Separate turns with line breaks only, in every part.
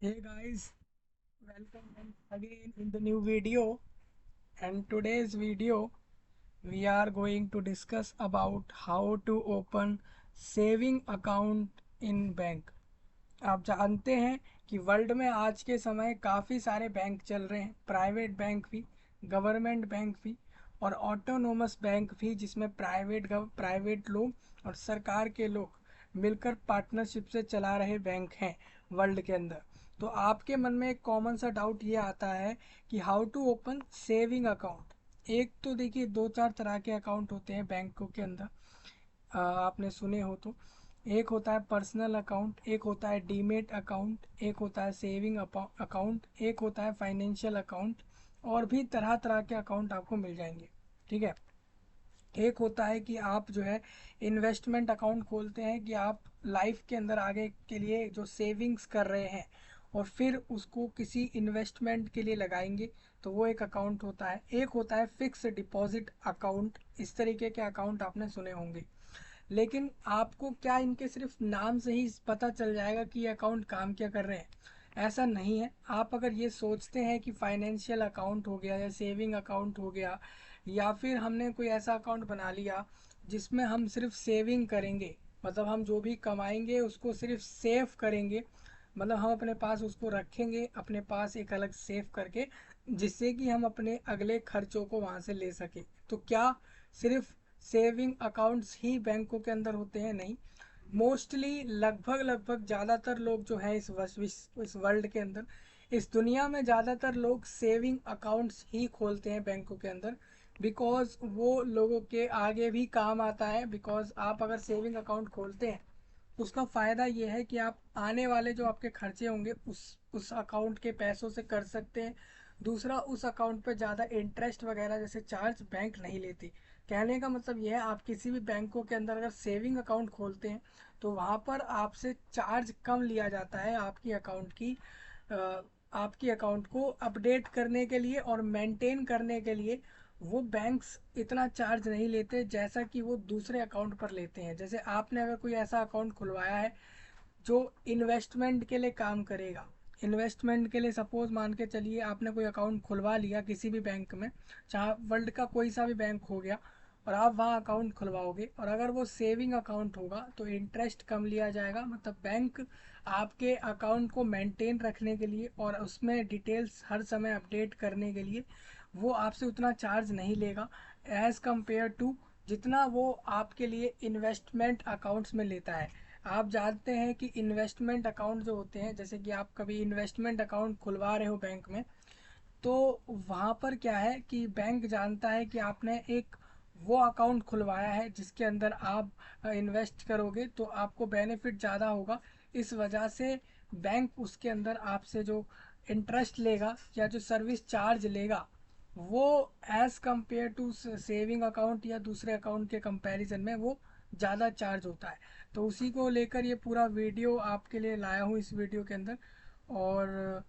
Hey guys, welcome once again in the new video. And today's video we are going to discuss about how to open saving account in bank. आप जानते हैं कि world में आज के समय काफ़ी सारे बैंक चल रहे हैं, प्राइवेट बैंक भी, गवर्नमेंट बैंक भी और ऑटोनोमस बैंक भी, जिसमें प्राइवेट लोग और सरकार के लोग मिलकर पार्टनरशिप से चला रहे बैंक हैं वर्ल्ड के अंदर। तो आपके मन में एक कॉमन सा डाउट ये आता है कि how to open saving account. एक तो देखिए दो चार तरह के अकाउंट होते हैं बैंकों के अंदर, आपने सुने हो तो। एक होता है पर्सनल अकाउंट, एक होता है डीमेट अकाउंट, एक होता है सेविंग अकाउंट, एक होता है फाइनेंशियल अकाउंट, और भी तरह तरह के अकाउंट आपको मिल जाएंगे। ठीक है। एक होता है कि आप जो है इन्वेस्टमेंट अकाउंट खोलते हैं, कि आप लाइफ के अंदर आगे के लिए जो सेविंग्स कर रहे हैं और फिर उसको किसी इन्वेस्टमेंट के लिए लगाएंगे, तो वो एक अकाउंट होता है। एक होता है फिक्स डिपॉजिट अकाउंट। इस तरीके के अकाउंट आपने सुने होंगे। लेकिन आपको क्या इनके सिर्फ नाम से ही पता चल जाएगा कि ये अकाउंट काम क्या कर रहे हैं? ऐसा नहीं है। आप अगर ये सोचते हैं कि फाइनेंशियल अकाउंट हो गया या सेविंग अकाउंट हो गया, या फिर हमने कोई ऐसा अकाउंट बना लिया जिसमें हम सिर्फ सेविंग करेंगे, मतलब हम जो भी कमाएंगे उसको सिर्फ सेव करेंगे, मतलब हम अपने पास उसको रखेंगे अपने पास एक अलग सेव करके, जिससे कि हम अपने अगले खर्चों को वहाँ से ले सके। तो क्या सिर्फ सेविंग अकाउंट्स ही बैंकों के अंदर होते हैं? नहीं। मोस्टली लगभग लगभग ज़्यादातर लोग जो हैं इस वर्ल्ड के अंदर, इस दुनिया में ज़्यादातर लोग सेविंग अकाउंट्स ही खोलते हैं बैंकों के अंदर, बिकॉज वो लोगों के आगे भी काम आता है। बिकॉज आप अगर सेविंग अकाउंट खोलते हैं, उसका फ़ायदा ये है कि आप आने वाले जो आपके खर्चे होंगे उस अकाउंट के पैसों से कर सकते हैं। दूसरा, उस अकाउंट पे ज़्यादा इंटरेस्ट वगैरह जैसे चार्ज बैंक नहीं लेती। कहने का मतलब ये है, आप किसी भी बैंकों के अंदर अगर सेविंग अकाउंट खोलते हैं तो वहाँ पर आपसे चार्ज कम लिया जाता है आपकी अकाउंट को अपडेट करने के लिए और मेंटेन करने के लिए। वो बैंक्स इतना चार्ज नहीं लेते जैसा कि वो दूसरे अकाउंट पर लेते हैं। जैसे आपने अगर कोई ऐसा अकाउंट खुलवाया है जो इन्वेस्टमेंट के लिए काम करेगा, इन्वेस्टमेंट के लिए सपोज मान के चलिए आपने कोई अकाउंट खुलवा लिया किसी भी बैंक में, चाहे वर्ल्ड का कोई सा भी बैंक हो गया, और आप वहाँ अकाउंट खुलवाओगे और अगर वो सेविंग अकाउंट होगा तो इंटरेस्ट कम लिया जाएगा। मतलब बैंक आपके अकाउंट को मेंटेन रखने के लिए और उसमें डिटेल्स हर समय अपडेट करने के लिए वो आपसे उतना चार्ज नहीं लेगा एज़ कम्पेयर टू जितना वो आपके लिए इन्वेस्टमेंट अकाउंट्स में लेता है। आप जानते हैं कि इन्वेस्टमेंट अकाउंट जो होते हैं, जैसे कि आप कभी इन्वेस्टमेंट अकाउंट खुलवा रहे हो बैंक में, तो वहाँ पर क्या है कि बैंक जानता है कि आपने एक वो अकाउंट खुलवाया है जिसके अंदर आप इन्वेस्ट करोगे तो आपको बेनिफिट ज़्यादा होगा। इस वजह से बैंक उसके अंदर आपसे जो इंटरेस्ट लेगा या जो सर्विस चार्ज लेगा, वो as compare to saving account या दूसरे अकाउंट के कंपैरिजन में वो ज़्यादा चार्ज होता है। तो उसी को लेकर ये पूरा वीडियो आपके लिए लाया हूँ इस वीडियो के अंदर। और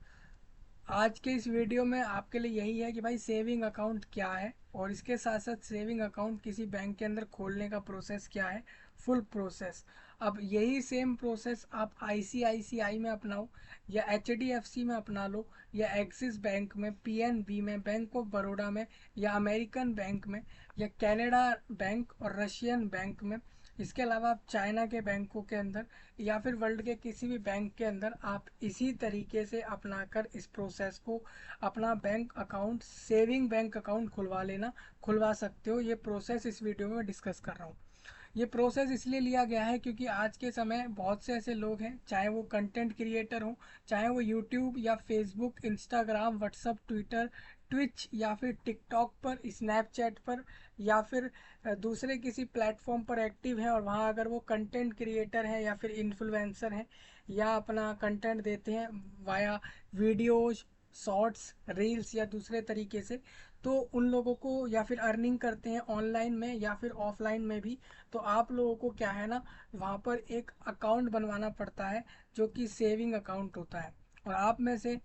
आज के इस वीडियो में आपके लिए यही है कि भाई सेविंग अकाउंट क्या है, और इसके साथ साथ सेविंग अकाउंट किसी बैंक के अंदर खोलने का प्रोसेस क्या है, फुल प्रोसेस। अब यही सेम प्रोसेस आप आईसीआईसीआई में अपनाओ, या एचडीएफसी में अपना लो, या एक्सिस बैंक में, पीएनबी में, बैंक ऑफ बड़ौदा में, या अमेरिकन बैंक में, या कनाडा बैंक और रशियन बैंक में। इसके अलावा आप चाइना के बैंकों के अंदर या फिर वर्ल्ड के किसी भी बैंक के अंदर आप इसी तरीके से अपनाकर इस प्रोसेस को अपना bank account, saving bank account खुलवा सकते हो। ये प्रोसेस इस वीडियो में डिस्कस कर रहा हूँ। ये प्रोसेस इसलिए लिया गया है क्योंकि आज के समय बहुत से ऐसे लोग हैं, चाहे वो कंटेंट क्रिएटर हों, चाहे वो यूट्यूब या Facebook, Instagram, WhatsApp, Twitter, Twitch या फिर टिकटॉक पर, स्नैपचैट पर, या फिर दूसरे किसी प्लेटफॉर्म पर एक्टिव हैं, और वहाँ अगर वो कंटेंट क्रिएटर हैं या फिर इन्फ्लुएंसर हैं या अपना कंटेंट देते हैं वाया वीडियोज, शॉर्ट्स, रील्स या दूसरे तरीके से, तो उन लोगों को, या फिर अर्निंग करते हैं ऑनलाइन में या फिर ऑफलाइन में भी, तो आप लोगों को क्या है ना, वहाँ पर एक अकाउंट बनवाना पड़ता है जो कि सेविंग अकाउंट होता है। और आप में से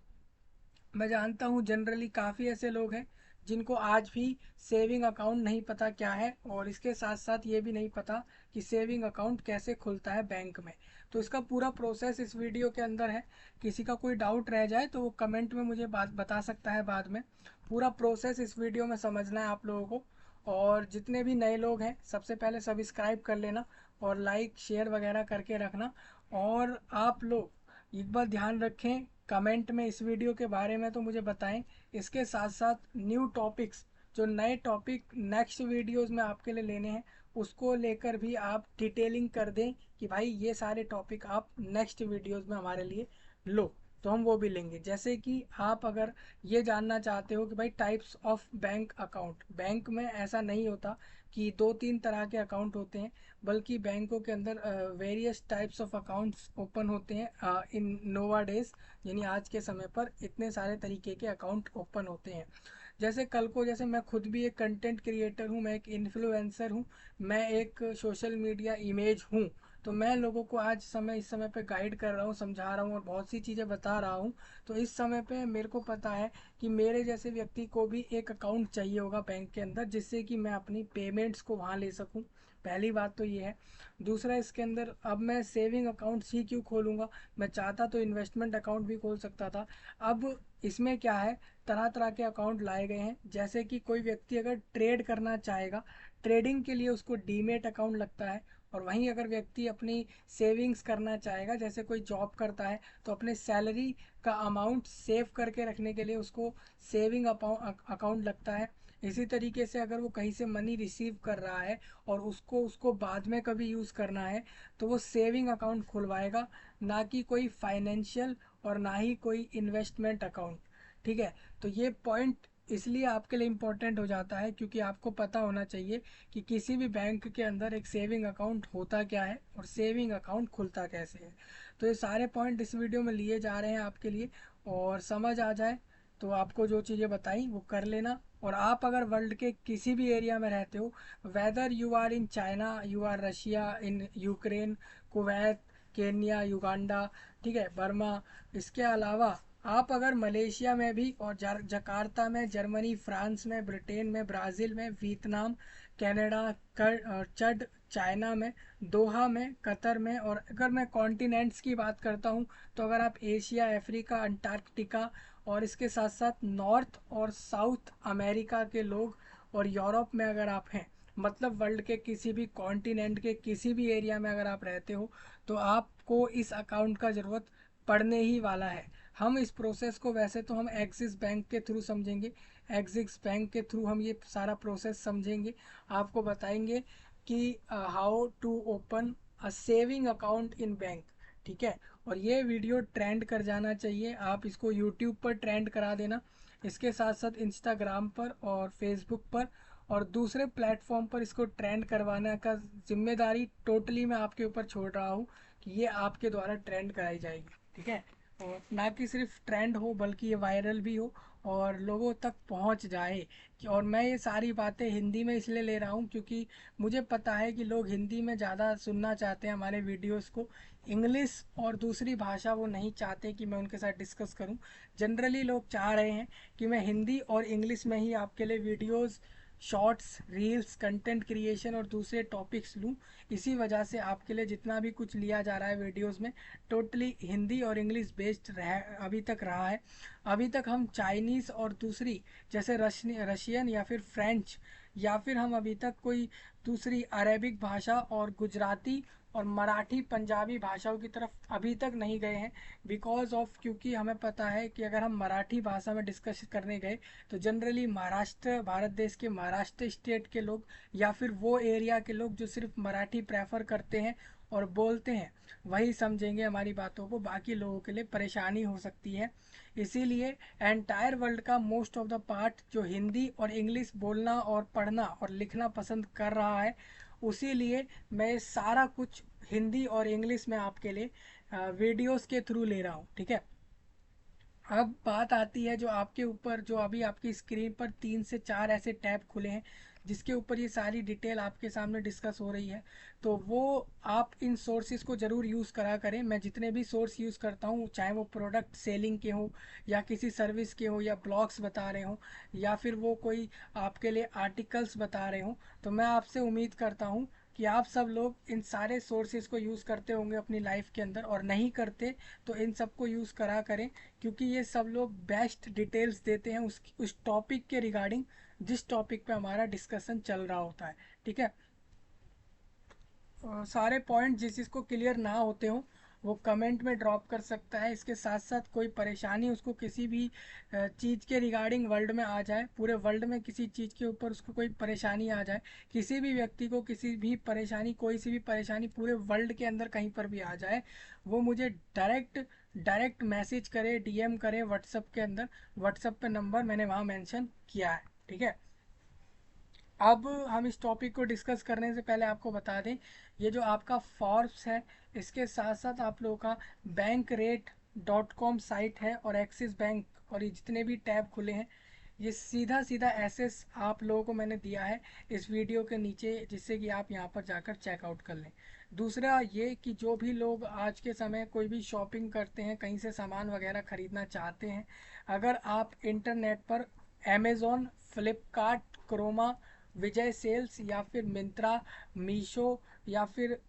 मैं जानता हूँ जनरली काफ़ी ऐसे लोग हैं जिनको आज भी सेविंग अकाउंट नहीं पता क्या है, और इसके साथ साथ ये भी नहीं पता कि सेविंग अकाउंट कैसे खुलता है बैंक में। तो इसका पूरा प्रोसेस इस वीडियो के अंदर है। किसी का कोई डाउट रह जाए तो वो कमेंट में मुझे बात बता सकता है बाद में। पूरा प्रोसेस इस वीडियो में समझना है आप लोगों को। और जितने भी नए लोग हैं सबसे पहले सब्सक्राइब कर लेना और लाइक शेयर वगैरह करके रखना। और आप लोग एक बार ध्यान रखें, कमेंट में इस वीडियो के बारे में तो मुझे बताएं। इसके साथ साथ न्यू टॉपिक्स, जो नए टॉपिक नेक्स्ट वीडियोस में आपके लिए लेने हैं, उसको लेकर भी आप डिटेलिंग कर दें कि भाई ये सारे टॉपिक आप नेक्स्ट वीडियोस में हमारे लिए लो, तो हम वो भी लेंगे। जैसे कि आप अगर ये जानना चाहते हो कि भाई types of bank account, bank में ऐसा नहीं होता कि दो तीन तरह के अकाउंट होते हैं, बल्कि बैंकों के अंदर various types of accounts open होते हैं इन नोवा डेज। यानी आज के समय पर इतने सारे तरीके के अकाउंट ओपन होते हैं। जैसे कल को, जैसे मैं खुद भी एक कंटेंट क्रिएटर हूँ, मैं एक इन्फ्लुएंसर हूँ, मैं एक सोशल मीडिया इमेज हूँ। तो मैं लोगों को आज इस समय पे गाइड कर रहा हूँ, समझा रहा हूँ और बहुत सी चीज़ें बता रहा हूँ। तो इस समय पे मेरे को पता है कि मेरे जैसे व्यक्ति को भी एक अकाउंट चाहिए होगा बैंक के अंदर, जिससे कि मैं अपनी पेमेंट्स को वहाँ ले सकूँ। पहली बात तो ये है। दूसरा, इसके अंदर अब मैं सेविंग अकाउंट ही क्यों खोलूँगा, मैं चाहता तो इन्वेस्टमेंट अकाउंट भी खोल सकता था। अब इसमें क्या है, तरह तरह के अकाउंट लाए गए हैं। जैसे कि कोई व्यक्ति अगर ट्रेड करना चाहेगा, ट्रेडिंग के लिए उसको डीमेट अकाउंट लगता है। और वहीं अगर व्यक्ति अपनी सेविंग्स करना चाहेगा, जैसे कोई जॉब करता है तो अपने सैलरी का अमाउंट सेव करके रखने के लिए उसको सेविंग अकाउंट लगता है। इसी तरीके से अगर वो कहीं से मनी रिसीव कर रहा है और उसको उसको बाद में कभी यूज़ करना है, तो वो सेविंग अकाउंट खुलवाएगा, ना कि कोई फाइनेंशियल और ना ही कोई इन्वेस्टमेंट अकाउंट। ठीक है। तो ये पॉइंट इसलिए आपके लिए इम्पोर्टेंट हो जाता है क्योंकि आपको पता होना चाहिए कि किसी भी बैंक के अंदर एक सेविंग अकाउंट होता क्या है और सेविंग अकाउंट खुलता कैसे है। तो ये सारे पॉइंट इस वीडियो में लिए जा रहे हैं आपके लिए, और समझ आ जाए तो आपको जो चीज़ें बताई वो कर लेना। और आप अगर वर्ल्ड के किसी भी एरिया में रहते हो, whether you are in China, you are Russia, in Ukraine, Kuwait, Kenya, Uganda, ठीक है, बर्मा, इसके अलावा आप अगर मलेशिया में भी और जकार्ता में, जर्मनी, फ्रांस में, ब्रिटेन में, ब्राज़ील में, वियतनाम, कनाडा, चड, चाइना में, दोहा में, कतर में, और अगर मैं कॉन्टिनेंट्स की बात करता हूँ तो अगर आप एशिया, अफ्रीका, अंटार्कटिका और इसके साथ साथ नॉर्थ और साउथ अमेरिका के लोग, और यूरोप में अगर आप हैं, मतलब वर्ल्ड के किसी भी कॉन्टिनेंट के किसी भी एरिया में अगर आप रहते हो, तो आपको इस अकाउंट का ज़रूरत पड़ने ही वाला है। हम इस प्रोसेस को वैसे तो हम एक्सिस बैंक के थ्रू समझेंगे, एक्सिस बैंक के थ्रू हम ये सारा प्रोसेस समझेंगे, आपको बताएंगे कि how to open a saving account in bank. ठीक है। और ये वीडियो ट्रेंड कर जाना चाहिए, आप इसको यूट्यूब पर ट्रेंड करा देना, इसके साथ साथ इंस्टाग्राम पर और फेसबुक पर और दूसरे प्लेटफॉर्म पर इसको ट्रेंड करवाने का जिम्मेदारी टोटली मैं आपके ऊपर छोड़ रहा हूँ कि ये आपके द्वारा ट्रेंड कराई जाएगी। ठीक है। और ना कि सिर्फ ट्रेंड हो बल्कि ये वायरल भी हो और लोगों तक पहुंच जाए। और मैं ये सारी बातें हिंदी में इसलिए ले रहा हूँ क्योंकि मुझे पता है कि लोग हिंदी में ज़्यादा सुनना चाहते हैं हमारे वीडियोस को, इंग्लिश और दूसरी भाषा वो नहीं चाहते कि मैं उनके साथ डिस्कस करूं। जनरली लोग चाह रहे हैं कि मैं हिंदी और इंग्लिश में ही आपके लिए videos, shorts, reels, content creation और दूसरे टॉपिक्स लूँ। इसी वजह से आपके लिए जितना भी कुछ लिया जा रहा है वीडियोस में, टोटली हिंदी और इंग्लिश बेस्ड अभी तक रहा है। अभी तक हम चाइनीज़ और दूसरी जैसे रशियन या फिर फ्रेंच, या फिर हम अभी तक कोई दूसरी अरेबिक भाषा और गुजराती और मराठी, पंजाबी भाषाओं की तरफ अभी तक नहीं गए हैं। बिकॉज ऑफ, क्योंकि हमें पता है कि अगर हम मराठी भाषा में डिस्कस करने गए तो जनरली महाराष्ट्र, भारत देश के महाराष्ट्र स्टेट के लोग या फिर वो एरिया के लोग जो सिर्फ मराठी प्रेफर करते हैं और बोलते हैं, वही समझेंगे हमारी बातों को, बाकी लोगों के लिए परेशानी हो सकती है। इसीलिए एंटायर वर्ल्ड का मोस्ट ऑफ द पार्ट जो हिंदी और इंग्लिश बोलना और पढ़ना और लिखना पसंद कर रहा है, उसी लिए मैं सारा कुछ हिंदी और इंग्लिश में आपके लिए वीडियोस के थ्रू ले रहा हूँ। ठीक है। अब बात आती है जो आपके ऊपर, जो अभी आपकी स्क्रीन पर तीन से चार ऐसे टैब खुले हैं जिसके ऊपर ये सारी डिटेल आपके सामने डिस्कस हो रही है। तो वो आप इन सोर्सेज को ज़रूर यूज़ करा करें। मैं जितने भी सोर्स यूज़ करता हूँ, चाहे वो प्रोडक्ट सेलिंग के हो या किसी सर्विस के हो या ब्लॉग्स बता रहे हो या फिर वो कोई आपके लिए आर्टिकल्स बता रहे हो, तो मैं आपसे उम्मीद करता हूँ कि आप सब लोग इन सारे सोर्सेज को यूज़ करते होंगे अपनी लाइफ के अंदर, और नहीं करते तो इन सब को यूज़ करा करें, क्योंकि ये सब लोग बेस्ट डिटेल्स देते हैं उस टॉपिक के रिगार्डिंग जिस टॉपिक पे हमारा डिस्कशन चल रहा होता है। ठीक है। सारे पॉइंट जिस जिसको क्लियर ना होते हो वो कमेंट में ड्रॉप कर सकता है। इसके साथ साथ कोई परेशानी उसको किसी भी चीज़ के रिगार्डिंग वर्ल्ड में आ जाए, पूरे वर्ल्ड में किसी चीज़ के ऊपर उसको कोई परेशानी आ जाए, किसी भी व्यक्ति को किसी भी परेशानी, कोई सी भी परेशानी पूरे वर्ल्ड के अंदर कहीं पर भी आ जाए, वो मुझे डायरेक्ट मैसेज करे, डीएम करे व्हाट्सअप के अंदर। व्हाट्सअप पे नंबर मैंने वहाँ मेंशन किया है। ठीक है। अब हम इस टॉपिक को डिस्कस करने से पहले आपको बता दें, ये जो आपका फॉर्ब्स है, इसके साथ साथ आप लोगों का bankrate.com साइट है और एक्सिस बैंक और ये जितने भी टैब खुले हैं, ये सीधा सीधा एसेस आप लोगों को मैंने दिया है इस वीडियो के नीचे, जिससे कि आप यहाँ पर जाकर चेकआउट कर लें। दूसरा ये कि जो भी लोग आज के समय कोई भी शॉपिंग करते हैं, कहीं से सामान वगैरह खरीदना चाहते हैं, अगर आप इंटरनेट पर अमेज़ोन, फ्लिपकार्ट, क्रोमा, विजय सेल्स या फिर मिंत्रा, मीशो या फिर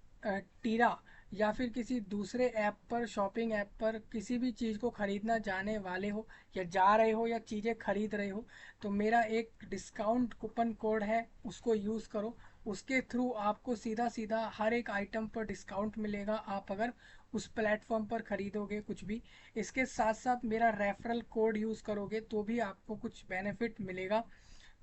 टीरा या फिर किसी दूसरे ऐप पर, शॉपिंग ऐप पर किसी भी चीज़ को ख़रीदना जाने वाले हो या जा रहे हो या चीज़ें खरीद रहे हो, तो मेरा एक डिस्काउंट कूपन कोड है, उसको यूज़ करो। उसके थ्रू आपको सीधा सीधा हर एक आइटम पर डिस्काउंट मिलेगा, आप अगर उस प्लेटफॉर्म पर ख़रीदोगे कुछ भी। इसके साथ साथ मेरा रेफरल कोड यूज़ करोगे तो भी आपको कुछ बेनिफिट मिलेगा।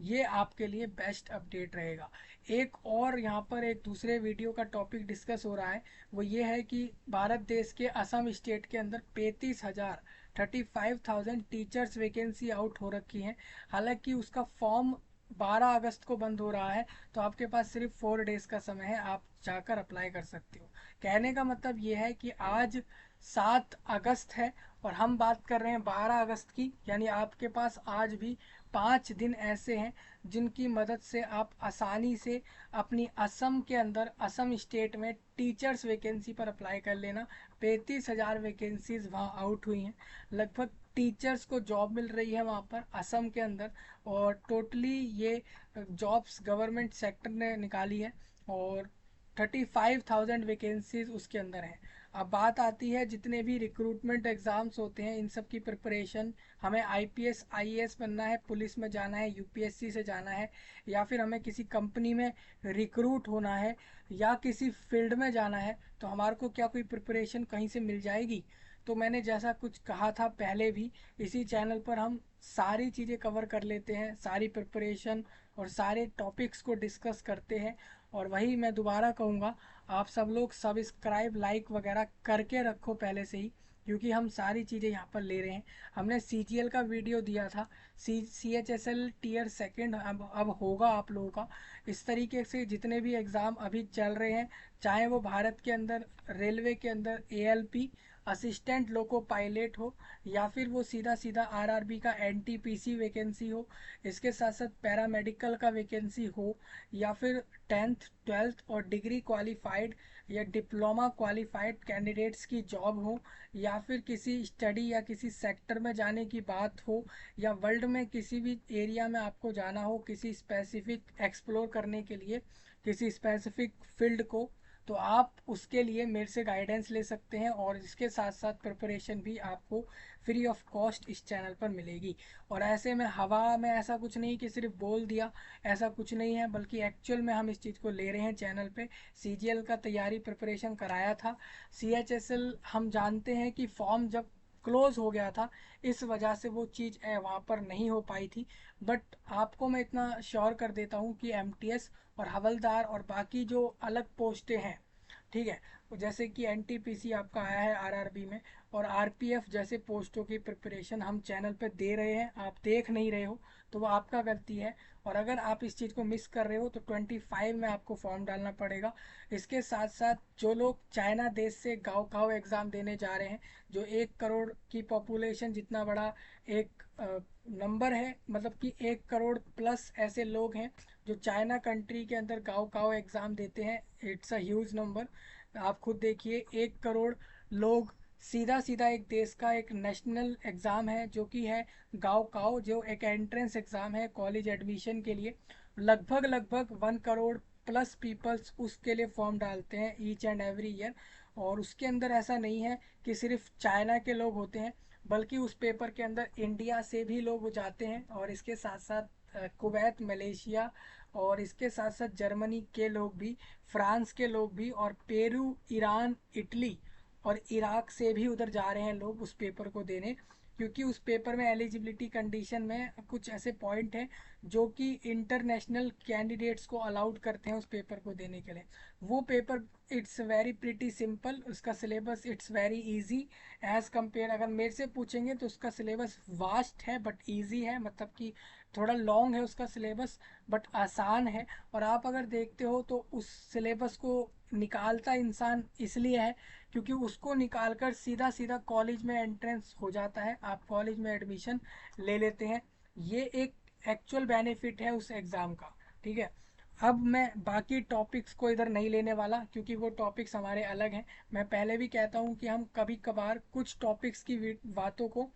ये आपके लिए बेस्ट अपडेट रहेगा। एक और यहाँ पर एक दूसरे वीडियो का टॉपिक डिस्कस हो रहा है, वो ये है कि भारत देश के असम स्टेट के अंदर 35,000 टीचर्स वैकेंसी आउट हो रखी हैं। हालांकि उसका फॉर्म 12 अगस्त को बंद हो रहा है, तो आपके पास सिर्फ 4 डेज का समय है, आप जाकर अप्लाई कर सकते हो। कहने का मतलब ये है कि आज 7 अगस्त है और हम बात कर रहे हैं 12 अगस्त की, यानी आपके पास आज भी 5 दिन ऐसे हैं जिनकी मदद से आप आसानी से अपनी असम के अंदर, असम स्टेट में टीचर्स वैकेंसी पर अप्लाई कर लेना। 35,000 वैकेंसीज वहाँ आउट हुई हैं, लगभग टीचर्स को जॉब मिल रही है वहाँ पर असम के अंदर, और टोटली ये जॉब्स गवर्नमेंट सेक्टर ने निकाली है और 35,000 वैकेंसीज उसके अंदर हैं। अब बात आती है जितने भी रिक्रूटमेंट एग्ज़ाम्स होते हैं इन सब की प्रिपरेशन, हमें आईपीएस आईएएस बनना है, पुलिस में जाना है, यूपीएससी से जाना है, या फिर हमें किसी कंपनी में रिक्रूट होना है या किसी फील्ड में जाना है, तो हमारे को क्या कोई प्रिपरेशन कहीं से मिल जाएगी? तो मैंने जैसा कुछ कहा था पहले भी, इसी चैनल पर हम सारी चीज़ें कवर कर लेते हैं, सारी प्रिपरेशन और सारे टॉपिक्स को डिस्कस करते हैं। और वही मैं दोबारा कहूँगा, आप सब लोग सब्सक्राइब, लाइक वगैरह करके रखो पहले से ही, क्योंकि हम सारी चीज़ें यहाँ पर ले रहे हैं। हमने CGL का वीडियो दिया था, CHSL टीयर सेकंड अब होगा आप लोगों का। इस तरीके से जितने भी एग्ज़ाम अभी चल रहे हैं, चाहे वो भारत के अंदर रेलवे के अंदर ALP असिस्टेंट लोको पायलट हो, या फिर वो सीधा सीधा RRB का NTPC वैकेंसी हो, इसके साथ साथ पैरामेडिकल का वैकेंसी हो, या फिर 10th 12th और डिग्री क्वालिफाइड या डिप्लोमा क्वालिफाइड कैंडिडेट्स की जॉब हो, या फिर किसी स्टडी या किसी सेक्टर में जाने की बात हो, या वर्ल्ड में किसी भी एरिया में आपको जाना हो किसी स्पेसिफिक एक्सप्लोर करने के लिए, किसी स्पेसिफिक फील्ड को, तो आप उसके लिए मेरे से गाइडेंस ले सकते हैं। और इसके साथ साथ प्रिपरेशन भी आपको फ्री ऑफ कॉस्ट इस चैनल पर मिलेगी। और ऐसे में हवा में ऐसा कुछ नहीं कि सिर्फ बोल दिया, ऐसा कुछ नहीं है, बल्कि एक्चुअल में हम इस चीज़ को ले रहे हैं चैनल पे। CGL का तैयारी प्रिपरेशन कराया था, CHSL हम जानते हैं कि फॉर्म जब क्लोज हो गया था, इस वजह से वो चीज़ वहाँ पर नहीं हो पाई थी। बट आपको मैं इतना श्योर कर देता हूँ कि MTS और हवलदार और बाकी जो अलग पोस्टें हैं, ठीक है, जैसे कि एनटीपीसी आपका आया है आरआरबी में, और आरपीएफ जैसे पोस्टों की प्रिपरेशन हम चैनल पे दे रहे हैं, आप देख नहीं रहे हो तो वो आपका गलती है। और अगर आप इस चीज़ को मिस कर रहे हो तो 25 में आपको फॉर्म डालना पड़ेगा। इसके साथ साथ जो लोग चाइना देश से गाँव गाँव एग्ज़ाम देने जा रहे हैं, जो 1 करोड़ की पॉपुलेशन जितना बड़ा एक नंबर है, मतलब कि 1 करोड़ प्लस ऐसे लोग हैं जो चाइना कंट्री के अंदर गाँव गाँव एग्ज़ाम देते हैं। It's a huge number. आप खुद देखिए, 1 करोड़ लोग, सीधा सीधा एक देश का एक नेशनल एग्ज़ाम है जो कि है गाँव गाँव, जो एक एंट्रेंस एग्ज़ाम है कॉलेज एडमिशन के लिए। लगभग लगभग 1 करोड़ प्लस पीपल्स उसके लिए फॉर्म डालते हैं ईच एंड एवरी ईयर। और उसके अंदर ऐसा नहीं है कि सिर्फ चाइना के लोग होते हैं, बल्कि उस पेपर के अंदर इंडिया से भी लोग जाते हैं, और इसके साथ साथ कुवैत, मलेशिया, और इसके साथ साथ जर्मनी के लोग भी, फ्रांस के लोग भी, और पेरू, ईरान, इटली और इराक से भी उधर जा रहे हैं लोग उस पेपर को देने। क्योंकि उस पेपर में एलिजिबिलिटी कंडीशन में कुछ ऐसे पॉइंट हैं जो कि इंटरनेशनल कैंडिडेट्स को अलाउड करते हैं उस पेपर को देने के लिए। वो paper it's very pretty simple, उसका syllabus it's very easy as compare. अगर मेरे से पूछेंगे तो उसका सिलेबस वास्ट है बट इजी है, मतलब कि थोड़ा लॉन्ग है उसका सिलेबस बट आसान है। और आप अगर देखते हो तो उस सिलेबस को निकालता इंसान इसलिए है क्योंकि उसको निकालकर सीधा सीधा कॉलेज में एंट्रेंस हो जाता है, आप कॉलेज में एडमिशन ले लेते हैं। ये एक एक्चुअल बेनिफिट है उस एग्ज़ाम का। ठीक है, अब मैं बाकी टॉपिक्स को इधर नहीं लेने वाला क्योंकि वो टॉपिक्स हमारे अलग हैं। मैं पहले भी कहता हूँ कि हम कभी कभार कुछ टॉपिक्स की बातों को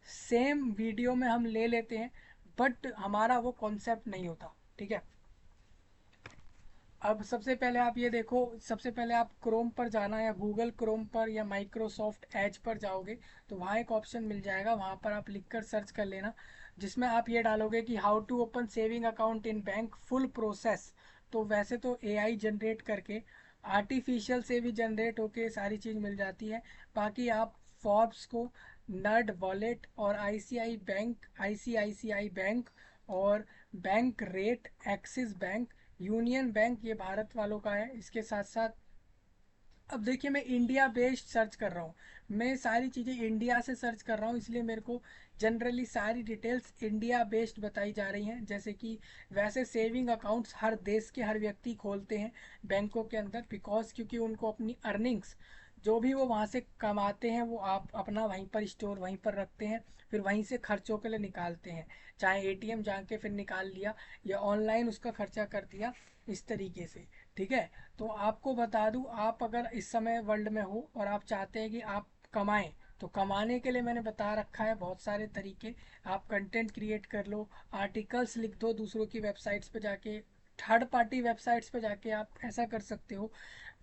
सेम वीडियो में हम ले लेते हैं, बट हमारा वो कॉन्सेप्ट नहीं होता। ठीक है, अब सबसे पहले आप ये देखो, सबसे पहले आप क्रोम पर जाना, या गूगल क्रोम पर या माइक्रोसॉफ्ट एज पर जाओगे तो वहाँ एक ऑप्शन मिल जाएगा, वहाँ पर आप लिखकर सर्च कर लेना, जिसमें आप ये डालोगे कि how to open saving account in bank full process. तो वैसे तो एआई जनरेट करके, आर्टिफिशियल से भी जनरेट होके सारी चीज़ मिल जाती है। बाकी आप फॉर्ब्स को, नर्ड वॉलेट और आईसीआईसीआई बैंक और bank rate, Axis Bank, Union bank, ये भारत वालों का है। इसके साथ साथ अब देखिए, मैं इंडिया बेस्ड सर्च कर रहा हूँ, मैं सारी चीज़ें इंडिया से सर्च कर रहा हूँ, इसलिए मेरे को जनरली सारी डिटेल्स इंडिया बेस्ड बताई जा रही हैं। जैसे कि वैसे सेविंग अकाउंट्स हर देश के हर व्यक्ति खोलते हैं बैंकों के अंदर, बिकॉज क्योंकि उनको अपनी अर्निंग्स जो भी वो वहाँ से कमाते हैं वो आप अपना वहीं पर स्टोर वहीं पर रखते हैं, फिर वहीं से खर्चों के लिए निकालते हैं, चाहे एटीएम जाके फिर निकाल लिया या ऑनलाइन उसका खर्चा कर दिया, इस तरीके से। ठीक है, तो आपको बता दूं, आप अगर इस समय वर्ल्ड में हो और आप चाहते हैं कि आप कमाएं, तो कमाने के लिए मैंने बता रखा है बहुत सारे तरीके। आप कंटेंट क्रिएट कर लो, आर्टिकल्स लिख दो दूसरों की वेबसाइट्स पे जाके, थर्ड पार्टी वेबसाइट्स पे जाके आप ऐसा कर सकते हो,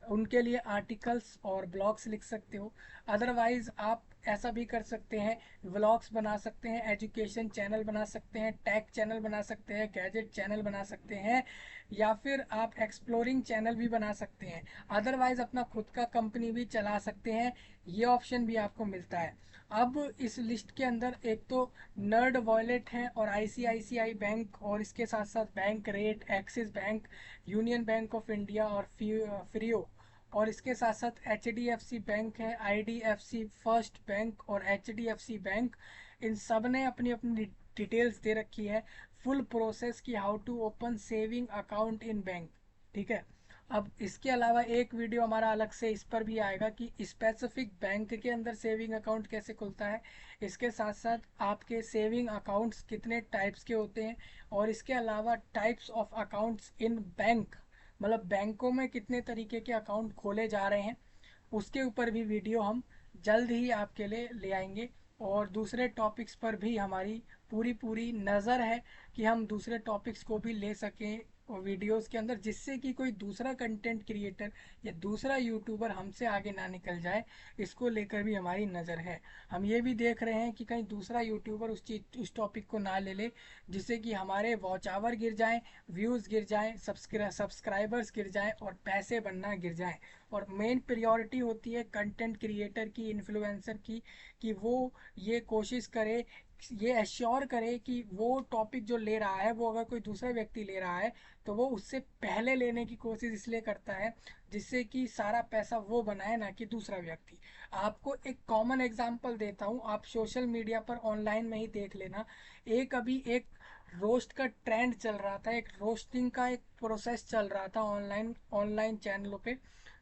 उनके लिए आर्टिकल्स और ब्लॉग्स लिख सकते हो। अदरवाइज़ आप ऐसा भी कर सकते हैं, व्लॉग्स बना सकते हैं, एजुकेशन चैनल बना सकते हैं, टैग चैनल बना सकते हैं, गैजेट चैनल बना सकते हैं, या फिर आप एक्सप्लोरिंग चैनल भी बना सकते हैं। अदरवाइज़ अपना खुद का कंपनी भी चला सकते हैं, ये ऑप्शन भी आपको मिलता है। अब इस लिस्ट के अंदर एक तो नर्ड वॉलेट है और आईसीआईसीआई बैंक, और इसके साथ साथ bank rate, Axis Bank, Union Bank of India और फ्रियो, और इसके साथ साथ H D F C Bank है, I D F C First Bank और H D F C Bank. इन सब ने अपनी अपनी डिटेल्स दे रखी है फुल प्रोसेस की, how to open saving account in bank. ठीक है, अब इसके अलावा एक वीडियो हमारा अलग से इस पर भी आएगा कि स्पेसिफिक बैंक के अंदर सेविंग अकाउंट कैसे खुलता है। इसके साथ साथ आपके सेविंग अकाउंट्स कितने टाइप्स के होते हैं, और इसके अलावा types of accounts in bank, मतलब बैंकों में कितने तरीके के अकाउंट खोले जा रहे हैं, उसके ऊपर भी वीडियो हम जल्द ही आपके लिए ले आएंगे। और दूसरे टॉपिक्स पर भी हमारी पूरी पूरी नज़र है कि हम दूसरे टॉपिक्स को भी ले सकें और वीडियोस के अंदर, जिससे कि कोई दूसरा कंटेंट क्रिएटर या दूसरा यूट्यूबर हमसे आगे ना निकल जाए, इसको लेकर भी हमारी नज़र है। हम ये भी देख रहे हैं कि कहीं दूसरा यूट्यूबर उस टॉपिक को ना ले ले, जिससे कि हमारे वॉच आवर गिर जाएँ, व्यूज़ गिर जाएँ, सब्सक्राइबर्स गिर जाएँ और पैसे बनना गिर जाएँ। और मेन प्रायोरिटी होती है कंटेंट क्रिएटर की, इन्फ्लुएंसर की, कि वो ये कोशिश करे, ये एश्योर करे कि वो टॉपिक जो ले रहा है वो अगर कोई दूसरा व्यक्ति ले रहा है तो वो उससे पहले लेने की कोशिश इसलिए करता है जिससे कि सारा पैसा वो बनाए, ना कि दूसरा व्यक्ति। आपको एक कॉमन एग्जांपल देता हूँ, आप सोशल मीडिया पर ऑनलाइन में ही देख लेना। अभी एक रोस्ट का ट्रेंड चल रहा था, एक रोस्टिंग का एक प्रोसेस चल रहा था ऑनलाइन ऑनलाइन चैनलों पे,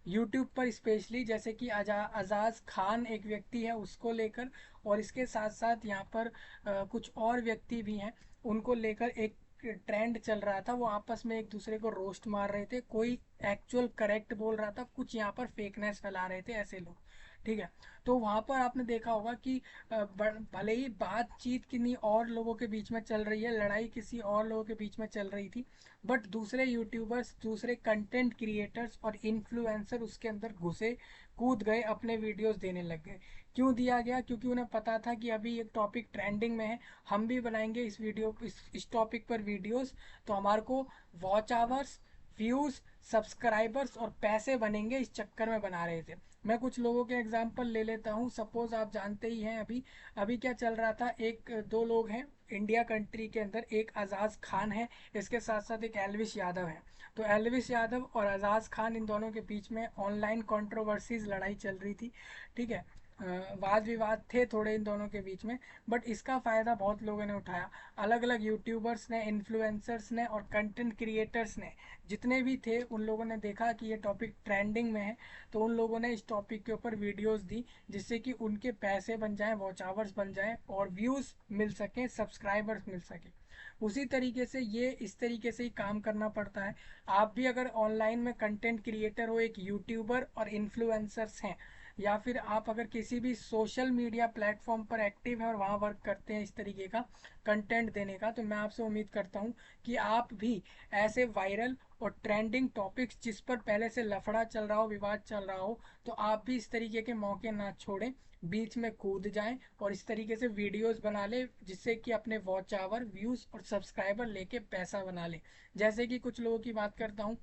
यूट्यूब पर स्पेशली, जैसे कि अजाज खान एक व्यक्ति है उसको लेकर, और इसके साथ साथ यहाँ पर कुछ और व्यक्ति भी हैं, उनको लेकर एक ट्रेंड चल रहा था। वो आपस में एक दूसरे को रोस्ट मार रहे थे, कोई एक्चुअल करेक्ट बोल रहा था, कुछ यहाँ पर फेकनेस फैला रहे थे ऐसे लोग। ठीक है, तो वहाँ पर आपने देखा होगा कि भले ही बातचीत किन्हीं और लोगों के बीच में चल रही है, लड़ाई किसी और लोगों के बीच में चल रही थी, बट दूसरे यूट्यूबर्स, दूसरे कंटेंट क्रिएटर्स और इन्फ्लुएंसर उसके अंदर घुसे, कूद गए, अपने वीडियोस देने लग गए। क्यों दिया गया? क्योंकि उन्हें पता था कि अभी एक टॉपिक ट्रेंडिंग में है, हम भी बनाएंगे इस टॉपिक पर वीडियोस, तो हमारे को वॉच आवर्स, व्यूज, सब्सक्राइबर्स और पैसे बनेंगे, इस चक्कर में बना रहे थे। मैं कुछ लोगों के एग्जांपल ले लेता हूँ। सपोज आप जानते ही हैं, अभी अभी क्या चल रहा था, एक दो लोग हैं इंडिया कंट्री के अंदर, एक आजाज खान है, इसके साथ साथ एक एलविश यादव है। तो एलविश यादव और आजाज खान, इन दोनों के बीच में ऑनलाइन कंट्रोवर्सीज, लड़ाई चल रही थी। ठीक है, वाद विवाद थे थोड़े इन दोनों के बीच में, बट इसका फ़ायदा बहुत लोगों ने उठाया। अलग अलग यूट्यूबर्स ने, इन्फ्लुएंसर्स ने और कंटेंट क्रिएटर्स ने, जितने भी थे, उन लोगों ने देखा कि ये टॉपिक ट्रेंडिंग में है, तो उन लोगों ने इस टॉपिक के ऊपर वीडियोस दी, जिससे कि उनके पैसे बन जाएं, वॉच आवर्स बन जाएं और व्यूज़ मिल सकें, सब्सक्राइबर्स मिल सकें। उसी तरीके से ये इस तरीके से ही काम करना पड़ता है। आप भी अगर ऑनलाइन में कंटेंट क्रिएटर हो, एक यूट्यूबर और इन्फ्लुएंसर्स हैं, या फिर आप अगर किसी भी सोशल मीडिया प्लेटफॉर्म पर एक्टिव हैं और वहाँ वर्क करते हैं इस तरीके का कंटेंट देने का, तो मैं आपसे उम्मीद करता हूँ कि आप भी ऐसे वायरल और ट्रेंडिंग टॉपिक्स, जिस पर पहले से लफड़ा चल रहा हो, विवाद चल रहा हो, तो आप भी इस तरीके के मौके ना छोड़ें, बीच में कूद जाएं और इस तरीके से वीडियोस बना ले, जिससे कि अपने वॉच आवर, व्यूज और सब्सक्राइबर लेके पैसा बना ले। जैसे कि कुछ लोगों की बात करता हूँ,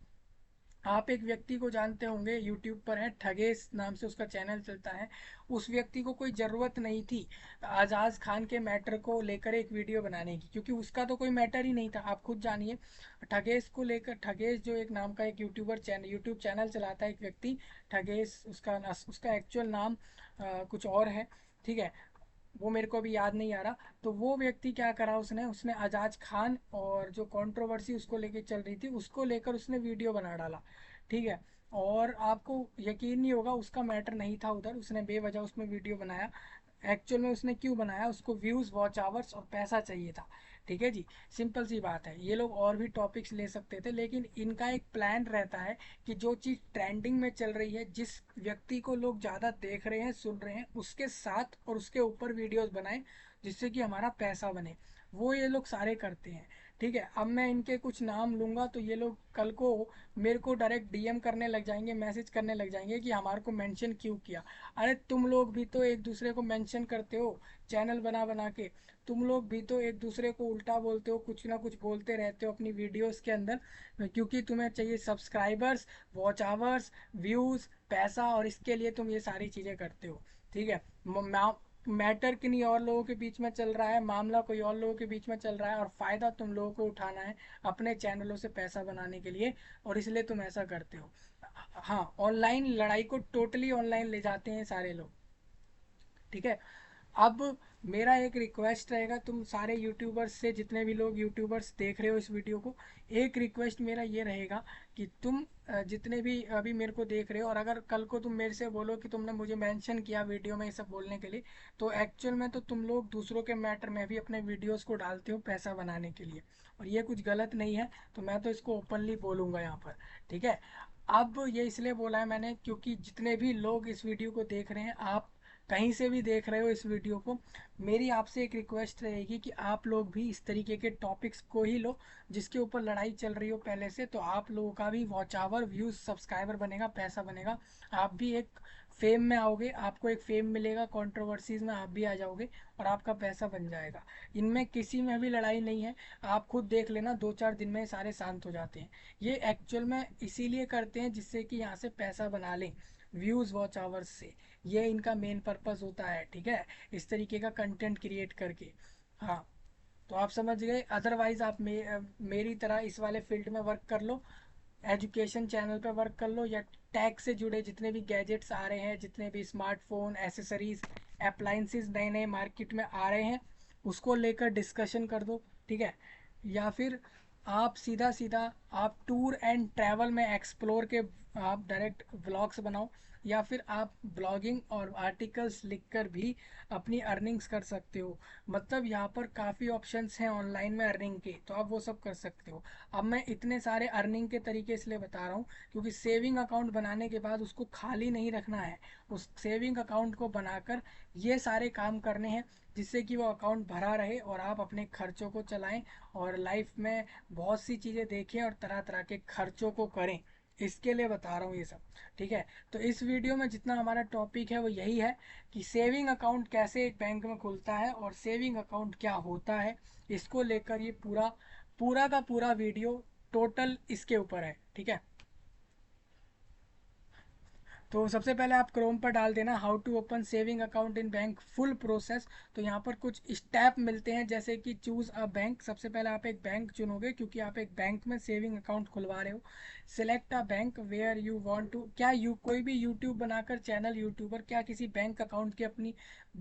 आप एक व्यक्ति को जानते होंगे, यूट्यूब पर है, ठगेश नाम से उसका चैनल चलता है। उस व्यक्ति को कोई ज़रूरत नहीं थी आजाज खान के मैटर को लेकर एक वीडियो बनाने की, क्योंकि उसका तो कोई मैटर ही नहीं था। आप खुद जानिए, ठगेश को लेकर, ठगेश जो एक नाम का एक यूट्यूब चैनल चलाता है एक व्यक्ति, ठगेश उसका एक्चुअल नाम कुछ और है। ठीक है, वो मेरे को अभी याद नहीं आ रहा। तो वो व्यक्ति क्या करा, उसने उसने आजाज खान और जो कंट्रोवर्सी उसको लेके चल रही थी, उसको लेकर उसने वीडियो बना डाला। ठीक है, और आपको यकीन नहीं होगा, उसका मैटर नहीं था उधर, उसने बेवजह उसमें वीडियो बनाया। एक्चुअल में उसने क्यों बनाया? उसको व्यूज़, वॉच आवर्स और पैसा चाहिए था। ठीक है जी, सिंपल सी बात है। ये लोग और भी टॉपिक्स ले सकते थे, लेकिन इनका एक प्लान रहता है कि जो चीज़ ट्रेंडिंग में चल रही है, जिस व्यक्ति को लोग ज़्यादा देख रहे हैं, सुन रहे हैं, उसके साथ और उसके ऊपर वीडियोस बनाएं, जिससे कि हमारा पैसा बने। वो ये लोग सारे करते हैं। ठीक है, अब मैं इनके कुछ नाम लूँगा तो ये लोग कल को मेरे को डायरेक्ट डीएम करने लग जाएंगे, मैसेज करने लग जाएंगे कि हमारे को मेंशन क्यों किया। अरे तुम लोग भी तो एक दूसरे को मेंशन करते हो चैनल बना बना के, तुम लोग भी तो एक दूसरे को उल्टा बोलते हो, कुछ ना कुछ बोलते रहते हो अपनी वीडियोस के अंदर, क्योंकि तुम्हें चाहिए सब्सक्राइबर्स, वॉच आवर्स, व्यूज़, पैसा, और इसके लिए तुम ये सारी चीज़ें करते हो। ठीक है, मैटर किन्हीं और लोगों के बीच में चल रहा है, मामला कोई और लोगों के बीच में चल रहा है, और फ़ायदा तुम लोगों को उठाना है अपने चैनलों से पैसा बनाने के लिए, और इसलिए तुम ऐसा करते हो। हाँ, ऑनलाइन लड़ाई को टोटली ऑनलाइन ले जाते हैं सारे लोग। ठीक है, अब मेरा एक रिक्वेस्ट रहेगा तुम सारे यूट्यूबर्स से, जितने भी लोग यूट्यूबर्स देख रहे हो इस वीडियो को, एक रिक्वेस्ट मेरा ये रहेगा कि तुम जितने भी अभी मेरे को देख रहे हो, और अगर कल को तुम मेरे से बोलो कि तुमने मुझे मेंशन किया वीडियो में ये सब बोलने के लिए, तो एक्चुअल में तो तुम लोग दूसरों के मैटर में भी अपने वीडियोस को डालते हो पैसा बनाने के लिए, और ये कुछ गलत नहीं है, तो मैं तो इसको ओपनली बोलूँगा यहाँ पर। ठीक है, अब ये इसलिए बोला है मैंने, क्योंकि जितने भी लोग इस वीडियो को देख रहे हैं, आप कहीं से भी देख रहे हो इस वीडियो को, मेरी आपसे एक रिक्वेस्ट रहेगी कि आप लोग भी इस तरीके के टॉपिक्स को ही लो जिसके ऊपर लड़ाई चल रही हो पहले से, तो आप लोगों का भी वॉच आवर, व्यूज, सब्सक्राइबर बनेगा, पैसा बनेगा। आप भी एक फेम में आओगे, आपको एक फेम मिलेगा, कंट्रोवर्सीज में आप भी आ जाओगे और आपका पैसा बन जाएगा। इनमें किसी में भी लड़ाई नहीं है, आप खुद देख लेना, 2-4 दिन में सारे शांत हो जाते हैं। ये एक्चुअल में इसीलिए करते हैं जिससे कि यहाँ से पैसा बना लें, व्यूज़ वॉच आवर्स से। ये इनका मेन पर्पस होता है, ठीक है, इस तरीके का कंटेंट क्रिएट करके। हाँ, तो आप समझ गए। अदरवाइज आप मेरी तरह इस वाले फील्ड में वर्क कर लो, एजुकेशन चैनल पे वर्क कर लो, या टैग से जुड़े जितने भी गैजेट्स आ रहे हैं, जितने भी स्मार्टफोन, एसेसरीज, अप्लाइंसेस नए नए मार्केट में आ रहे हैं, उसको लेकर डिस्कशन कर दो, ठीक है। या फिर आप सीधा सीधा आप टूर एंड ट्रैवल में एक्सप्लोर के आप डायरेक्ट व्लॉग्स बनाओ, या फिर आप ब्लॉगिंग और आर्टिकल्स लिखकर भी अपनी अर्निंग्स कर सकते हो। मतलब यहाँ पर काफ़ी ऑप्शंस हैं ऑनलाइन में अर्निंग के, तो आप वो सब कर सकते हो। अब मैं इतने सारे अर्निंग के तरीके इसलिए बता रहा हूँ क्योंकि सेविंग अकाउंट बनाने के बाद उसको खाली नहीं रखना है, उस सेविंग अकाउंट को बनाकर ये सारे काम करने हैं जिससे कि वो अकाउंट भरा रहे और आप अपने खर्चों को चलाएं और लाइफ में बहुत सी चीज़ें देखें और तरह तरह के खर्चों को करें। इसके लिए बता रहा हूँ ये सब, ठीक है। तो इस वीडियो में जितना हमारा टॉपिक है वो यही है कि सेविंग अकाउंट कैसे एक बैंक में खुलता है और सेविंग अकाउंट क्या होता है। इसको लेकर ये पूरा पूरा का पूरा वीडियो टोटल इसके ऊपर है, ठीक है। तो सबसे पहले आप क्रोम पर डाल देना how to open saving account in bank full process. तो यहाँ पर कुछ स्टेप मिलते हैं, जैसे कि चूज़ अ बैंक। सबसे पहले आप एक बैंक चुनोगे क्योंकि आप एक बैंक में सेविंग अकाउंट खुलवा रहे हो। Select a bank where you want to, क्या यू कोई भी यूट्यूब बनाकर चैनल यूट्यूबर क्या किसी बैंक अकाउंट की अपनी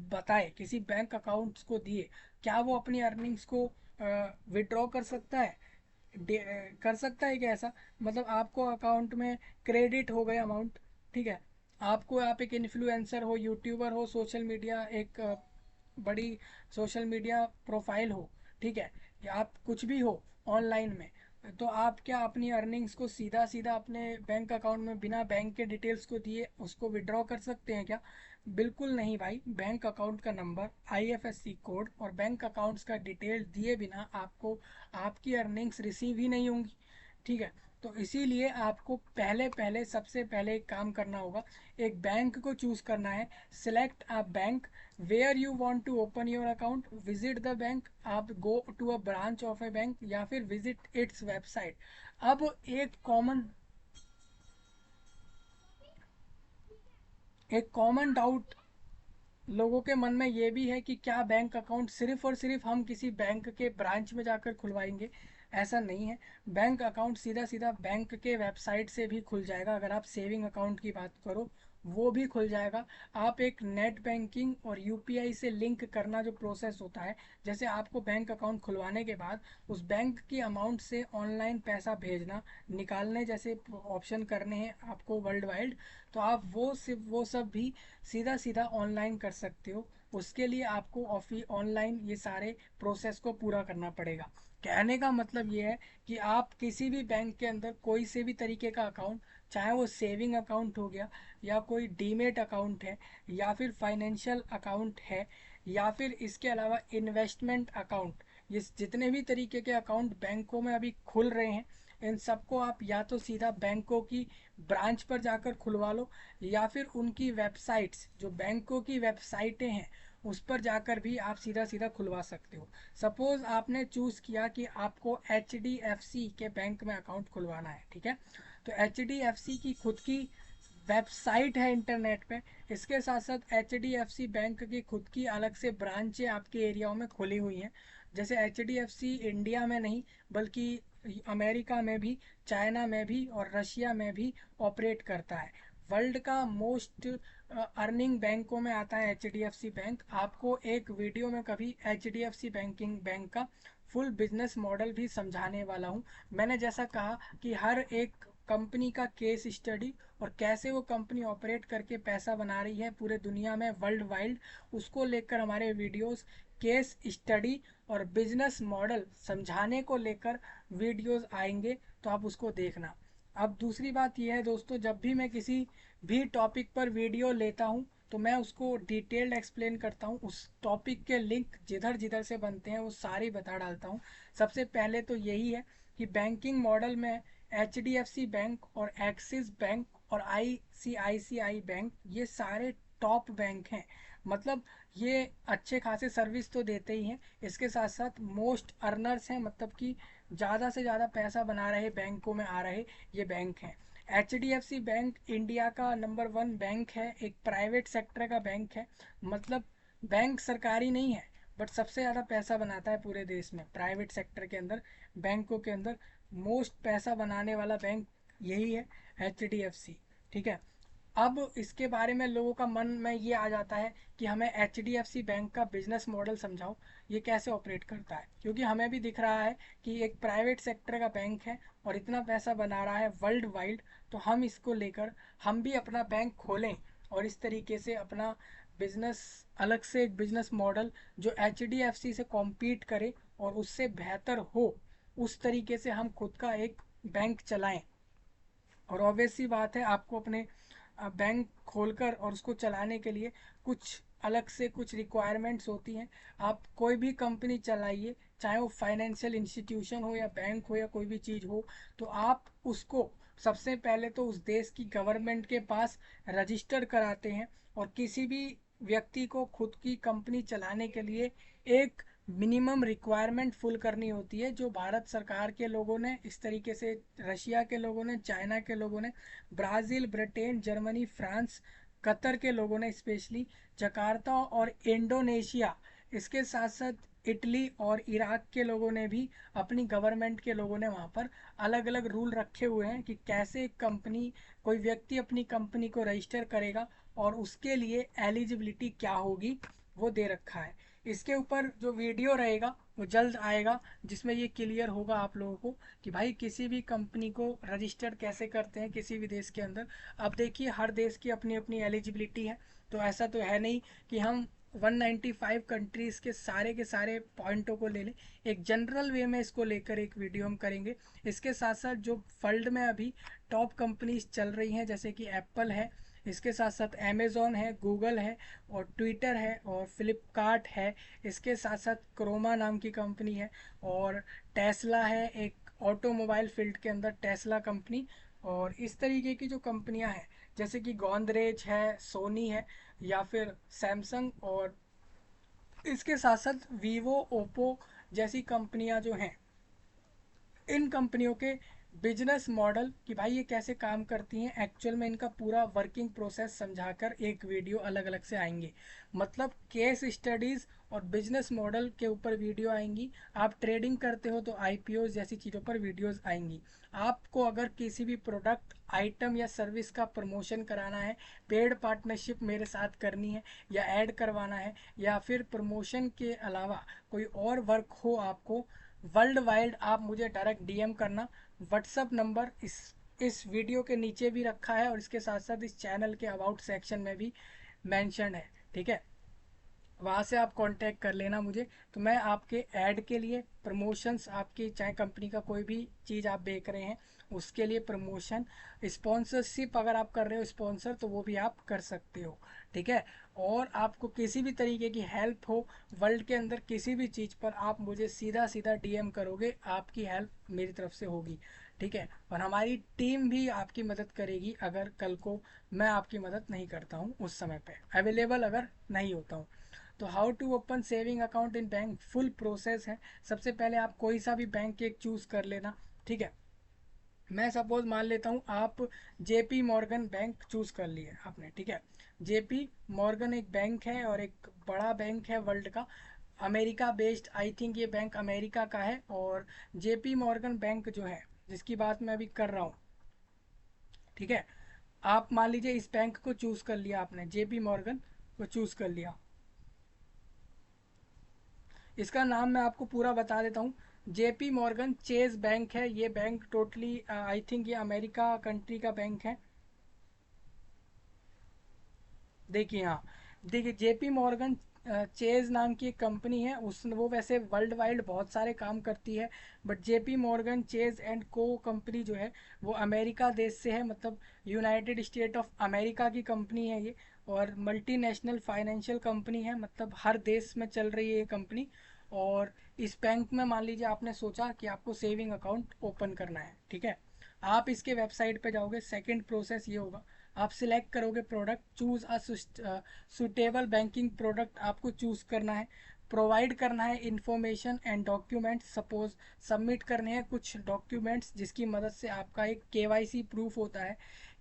बताए, किसी बैंक अकाउंट्स को दिए, क्या वो अपनी अर्निंग्स को विड्रॉ कर सकता है? कर सकता है क्या ऐसा? मतलब आपको अकाउंट में क्रेडिट हो गए अमाउंट, ठीक है, आपको, आप एक इन्फ्लुएंसर हो, यूट्यूबर हो, सोशल मीडिया एक बड़ी सोशल मीडिया प्रोफाइल हो, ठीक है, या आप कुछ भी हो ऑनलाइन में, तो आप क्या अपनी अर्निंग्स को सीधा सीधा अपने बैंक अकाउंट में बिना बैंक के डिटेल्स को दिए उसको विड्रॉ कर सकते हैं क्या? बिल्कुल नहीं भाई। बैंक अकाउंट का नंबर, आईएफएससी कोड और बैंक अकाउंट्स का डिटेल दिए बिना आपको आपकी अर्निंग्स रिसीव ही नहीं होंगी, ठीक है। तो इसीलिए आपको पहले पहले सबसे पहले एक काम करना होगा, एक बैंक को चूज करना है। Select a bank where you want to open your account, visit the bank, आप go to a branch of a bank या फिर विजिट इट्स वेबसाइट। अब एक कॉमन डाउट लोगों के मन में ये भी है कि क्या बैंक अकाउंट सिर्फ और सिर्फ हम किसी बैंक के ब्रांच में जाकर खुलवाएंगे? ऐसा नहीं है। बैंक अकाउंट सीधा सीधा बैंक के वेबसाइट से भी खुल जाएगा। अगर आप सेविंग अकाउंट की बात करो वो भी खुल जाएगा। आप एक नेट बैंकिंग और यूपीआई से लिंक करना जो प्रोसेस होता है, जैसे आपको बैंक अकाउंट खुलवाने के बाद उस बैंक की अमाउंट से ऑनलाइन पैसा भेजना निकालने जैसे ऑप्शन करने हैं आपको वर्ल्ड वाइड, तो आप वो सिर्फ वो सब भी सीधा सीधा ऑनलाइन कर सकते हो। उसके लिए आपको ऑनलाइन ये सारे प्रोसेस को पूरा करना पड़ेगा। कहने का मतलब ये है कि आप किसी भी बैंक के अंदर कोई से भी तरीके का अकाउंट, चाहे वो सेविंग अकाउंट हो गया या कोई डीमेट अकाउंट है या फिर फाइनेंशियल अकाउंट है या फिर इसके अलावा इन्वेस्टमेंट अकाउंट, ये जितने भी तरीके के अकाउंट बैंकों में अभी खुल रहे हैं, इन सबको आप या तो सीधा बैंकों की ब्रांच पर जाकर खुलवा लो या फिर उनकी वेबसाइट्स, जो बैंकों की वेबसाइटें हैं उस पर जाकर भी आप सीधा सीधा खुलवा सकते हो। सपोज आपने चूज़ किया कि आपको एच के बैंक में अकाउंट खुलवाना है, ठीक है, तो एच की खुद की वेबसाइट है इंटरनेट पे। इसके साथ साथ एच बैंक की खुद की अलग से ब्रांचें आपके एरियाओं में खुली हुई हैं। जैसे एच इंडिया में नहीं बल्कि अमेरिका में भी, चाइना में भी और रशिया में भी ऑपरेट करता है। वर्ल्ड का मोस्ट अर्निंग बैंकों में आता है एच बैंक। आपको एक वीडियो में कभी एच बैंकिंग बैंक का फुल बिजनेस मॉडल भी समझाने वाला हूँ। मैंने जैसा कहा कि हर एक कंपनी का केस स्टडी और कैसे वो कंपनी ऑपरेट करके पैसा बना रही है पूरे दुनिया में वर्ल्ड वाइड, उसको लेकर हमारे वीडियोस केस स्टडी और बिजनेस मॉडल समझाने को लेकर वीडियोस आएंगे, तो आप उसको देखना। अब दूसरी बात यह है दोस्तों, जब भी मैं किसी भी टॉपिक पर वीडियो लेता हूँ तो मैं उसको डिटेल्ड एक्सप्लेन करता हूँ। उस टॉपिक के लिंक जिधर जिधर से बनते हैं वो सारे बता डालता हूँ। सबसे पहले तो यही है कि बैंकिंग मॉडल में एच बैंक और एक्सिस बैंक और ICICI बैंक, ये सारे टॉप बैंक हैं। मतलब ये अच्छे खासे सर्विस तो देते ही हैं, इसके साथ साथ मोस्ट अर्नर्स हैं, मतलब कि ज़्यादा से ज़्यादा पैसा बना रहे बैंकों में आ रहे ये बैंक हैं। HDFC बैंक इंडिया का नंबर 1 बैंक है, एक प्राइवेट सेक्टर का बैंक है। मतलब बैंक सरकारी नहीं है, बट सबसे ज़्यादा पैसा बनाता है पूरे देश में प्राइवेट सेक्टर के अंदर। बैंकों के अंदर मोस्ट पैसा बनाने वाला बैंक यही है, HDFC। ठीक है। अब इसके बारे में लोगों का मन में ये आ जाता है कि हमें HDFC बैंक का बिजनेस मॉडल समझाओ, ये कैसे ऑपरेट करता है, क्योंकि हमें भी दिख रहा है कि एक प्राइवेट सेक्टर का बैंक है और इतना पैसा बना रहा है वर्ल्ड वाइड। तो हम इसको लेकर हम भी अपना बैंक खोलें और इस तरीके से अपना बिजनेस, अलग से एक बिजनेस मॉडल जो HDFC से कॉम्पीट करे और उससे बेहतर हो, उस तरीके से हम खुद का एक बैंक चलाएं। और ऑब्वियस सी बात है, आपको अपने बैंक खोलकर और उसको चलाने के लिए कुछ अलग से कुछ रिक्वायरमेंट्स होती हैं। आप कोई भी कंपनी चलाइए, चाहे वो फाइनेंशियल इंस्टीट्यूशन हो या बैंक हो या कोई भी चीज़ हो, तो आप उसको सबसे पहले तो उस देश की गवर्नमेंट के पास रजिस्टर कराते हैं। और किसी भी व्यक्ति को खुद की कंपनी चलाने के लिए एक मिनिमम रिक्वायरमेंट फुल करनी होती है, जो भारत सरकार के लोगों ने, इस तरीके से रशिया के लोगों ने, चाइना के लोगों ने, Brazil, Britain, Germany, France, Qatar के लोगों ने स्पेशली, जकार्ता और इंडोनेशिया, इसके साथ साथ इटली और इराक के लोगों ने भी, अपनी गवर्नमेंट के लोगों ने वहाँ पर अलग अलग रूल रखे हुए हैं कि कैसे कंपनी, कोई व्यक्ति अपनी कंपनी को रजिस्टर करेगा और उसके लिए एलिजिबिलिटी क्या होगी, वो दे रखा है। इसके ऊपर जो वीडियो रहेगा वो जल्द आएगा, जिसमें ये क्लियर होगा आप लोगों को कि भाई किसी भी कंपनी को रजिस्टर कैसे करते हैं किसी भी देश के अंदर। अब देखिए, हर देश की अपनी अपनी एलिजिबिलिटी है, तो ऐसा तो है नहीं कि हम 195 कंट्रीज़ के सारे पॉइंटों को ले लें। एक जनरल वे में इसको लेकर एक वीडियो हम करेंगे। इसके साथ साथ जो वर्ल्ड में अभी टॉप कंपनीज चल रही हैं, जैसे कि एप्पल है, इसके साथ साथ अमेज़ॉन है, गूगल है, और ट्विटर है, और फ्लिपकार्ट है, इसके साथ साथ क्रोमा नाम की कंपनी है, और टेस्ला है, एक ऑटोमोबाइल फील्ड के अंदर टेस्ला कंपनी। और इस तरीके की जो कंपनियां हैं, जैसे कि गोदरेज है, सोनी है, या फिर सैमसंग, और इसके साथ साथ वीवो, ओप्पो जैसी कंपनियां जो हैं, इन कंपनियों के बिजनेस मॉडल कि भाई ये कैसे काम करती हैं, एक्चुअल में इनका पूरा वर्किंग प्रोसेस समझाकर एक वीडियो अलग अलग से आएंगे। मतलब केस स्टडीज़ और बिजनेस मॉडल के ऊपर वीडियो आएंगी। आप ट्रेडिंग करते हो तो IPO जैसी चीज़ों पर वीडियोस आएंगी। आपको अगर किसी भी प्रोडक्ट, आइटम या सर्विस का प्रमोशन कराना है, पेड पार्टनरशिप मेरे साथ करनी है, या ऐड करवाना है, या फिर प्रमोशन के अलावा कोई और वर्क हो आपको वर्ल्ड वाइड, आप मुझे डायरेक्ट DM करना। व्हाट्सअप नंबर इस वीडियो के नीचे भी रखा है, और इसके साथ साथ इस चैनल के अबाउट सेक्शन में भी मेंशन है। ठीक है, वहाँ से आप कांटेक्ट कर लेना मुझे। तो मैं आपके ऐड के लिए प्रमोशंस, आपकी चाहे कंपनी का कोई भी चीज़ आप बेच रहे हैं उसके लिए प्रमोशन, स्पॉन्सरशिप अगर आप कर रहे हो स्पॉन्सर, तो वो भी आप कर सकते हो। ठीक है। और आपको किसी भी तरीके की हेल्प हो वर्ल्ड के अंदर किसी भी चीज़ पर, आप मुझे सीधा सीधा DM करोगे, आपकी हेल्प मेरी तरफ से होगी। ठीक है। और हमारी टीम भी आपकी मदद करेगी अगर कल को मैं आपकी मदद नहीं करता हूँ, उस समय पे अवेलेबल अगर नहीं होता हूँ। तो how to open saving account in bank, full process है। सबसे पहले आप कोई सा भी बैंक एक चूज़ कर लेना। ठीक है। मैं सपोज मान लेता हूँ आप JP मॉर्गन बैंक चूज़ कर लिए आपने। ठीक है। JP मॉर्गन एक बैंक है और एक बड़ा बैंक है वर्ल्ड का, अमेरिका बेस्ड। आई थिंक ये बैंक अमेरिका का है। और JP मॉर्गन बैंक जो है, जिसकी बात मैं अभी कर रहा हूँ, ठीक है, आप मान लीजिए इस बैंक को चूज़ कर लिया आपने, JP मॉर्गन को चूज़ कर लिया। इसका नाम मैं आपको पूरा बता देता हूँ। JP मॉर्गन चेज बैंक है ये बैंक, टोटली आई थिंक ये अमेरिका कंट्री का बैंक है। देखिए, हाँ, देखिए JP मॉर्गन चेज नाम की एक कंपनी है, उस वो वैसे वर्ल्ड वाइड बहुत सारे काम करती है, but JP Morgan chase and को कंपनी जो है वो अमेरिका देश से है, मतलब यूनाइटेड स्टेट ऑफ अमेरिका की कंपनी है ये। और मल्टीनेशनल फाइनेंशियल कंपनी है, मतलब हर देश में चल रही है ये कंपनी। और इस बैंक में मान लीजिए आपने सोचा कि आपको सेविंग अकाउंट ओपन करना है। ठीक है। आप इसके वेबसाइट पे जाओगे, सेकंड प्रोसेस ये होगा, आप सिलेक्ट करोगे product, choose a suitable banking product आपको चूज करना है, प्रोवाइड करना है information and documents, suppose submit करने हैं कुछ डॉक्यूमेंट्स जिसकी मदद से आपका एक केवाईसी प्रूफ होता है।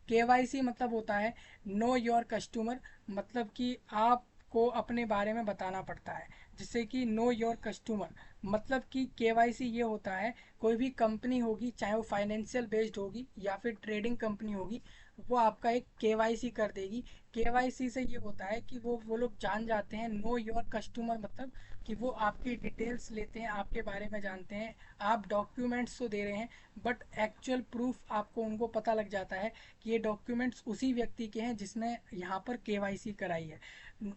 केवाईसी मतलब होता है नो योर कस्टमर, मतलब कि आपको अपने बारे में बताना पड़ता है, जिससे कि नो योर कस्टमर मतलब कि केवाईसी ये होता है, कोई भी कंपनी होगी चाहे वो फाइनेंशियल बेस्ड होगी या फिर ट्रेडिंग कंपनी होगी, वो आपका एक केवाईसी कर देगी। केवाईसी से ये होता है कि वो लोग जान जाते हैं, नो योर कस्टमर मतलब कि वो आपकी डिटेल्स लेते हैं, आपके बारे में जानते हैं। आप डॉक्यूमेंट्स तो दे रहे हैं बट एक्चुअल प्रूफ आपको उनको पता लग जाता है कि ये डॉक्यूमेंट्स उसी व्यक्ति के हैं जिसने यहाँ पर केवाईसी कराई है।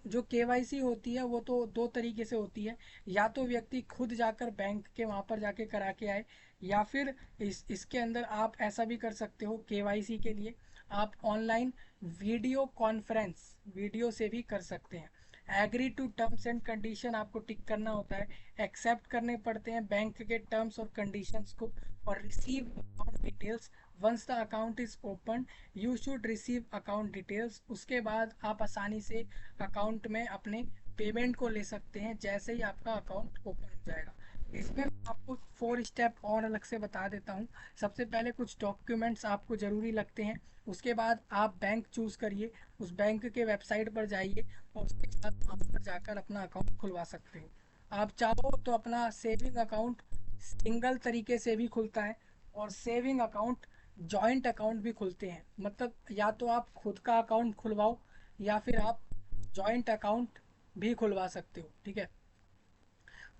जो केवाईसी होती है वो तो दो तरीके से होती है, या तो व्यक्ति खुद जाकर बैंक के वहाँ पर जाके करा के आए, या फिर इसके अंदर आप ऐसा भी कर सकते हो, केवाईसी के लिए आप ऑनलाइन वीडियो से भी कर सकते हैं। Agree to terms and condition आपको टिक करना होता है, एक्सेप्ट करने पड़ते हैं बैंक के टर्म्स और कंडीशंस को, और receive account details. Once the account is open you should receive account details, उसके बाद आप आसानी से अकाउंट में अपने पेमेंट को ले सकते हैं जैसे ही आपका अकाउंट ओपन हो जाएगा। इसमें मैं आपको 4 स्टेप और अलग से बता देता हूँ। सबसे पहले कुछ डॉक्यूमेंट्स आपको ज़रूरी लगते हैं, उसके बाद आप बैंक चूज़ करिए, उस बैंक के वेबसाइट पर जाइए और उसके बाद वहाँ पर जाकर अपना अकाउंट खुलवा सकते हो। आप चाहो तो अपना सेविंग अकाउंट सिंगल तरीके से भी खुलता है, और सेविंग अकाउंट जॉइंट अकाउंट भी खुलते हैं, मतलब या तो आप खुद का अकाउंट खुलवाओ या फिर आप जॉइंट अकाउंट भी खुलवा सकते हो, ठीक है।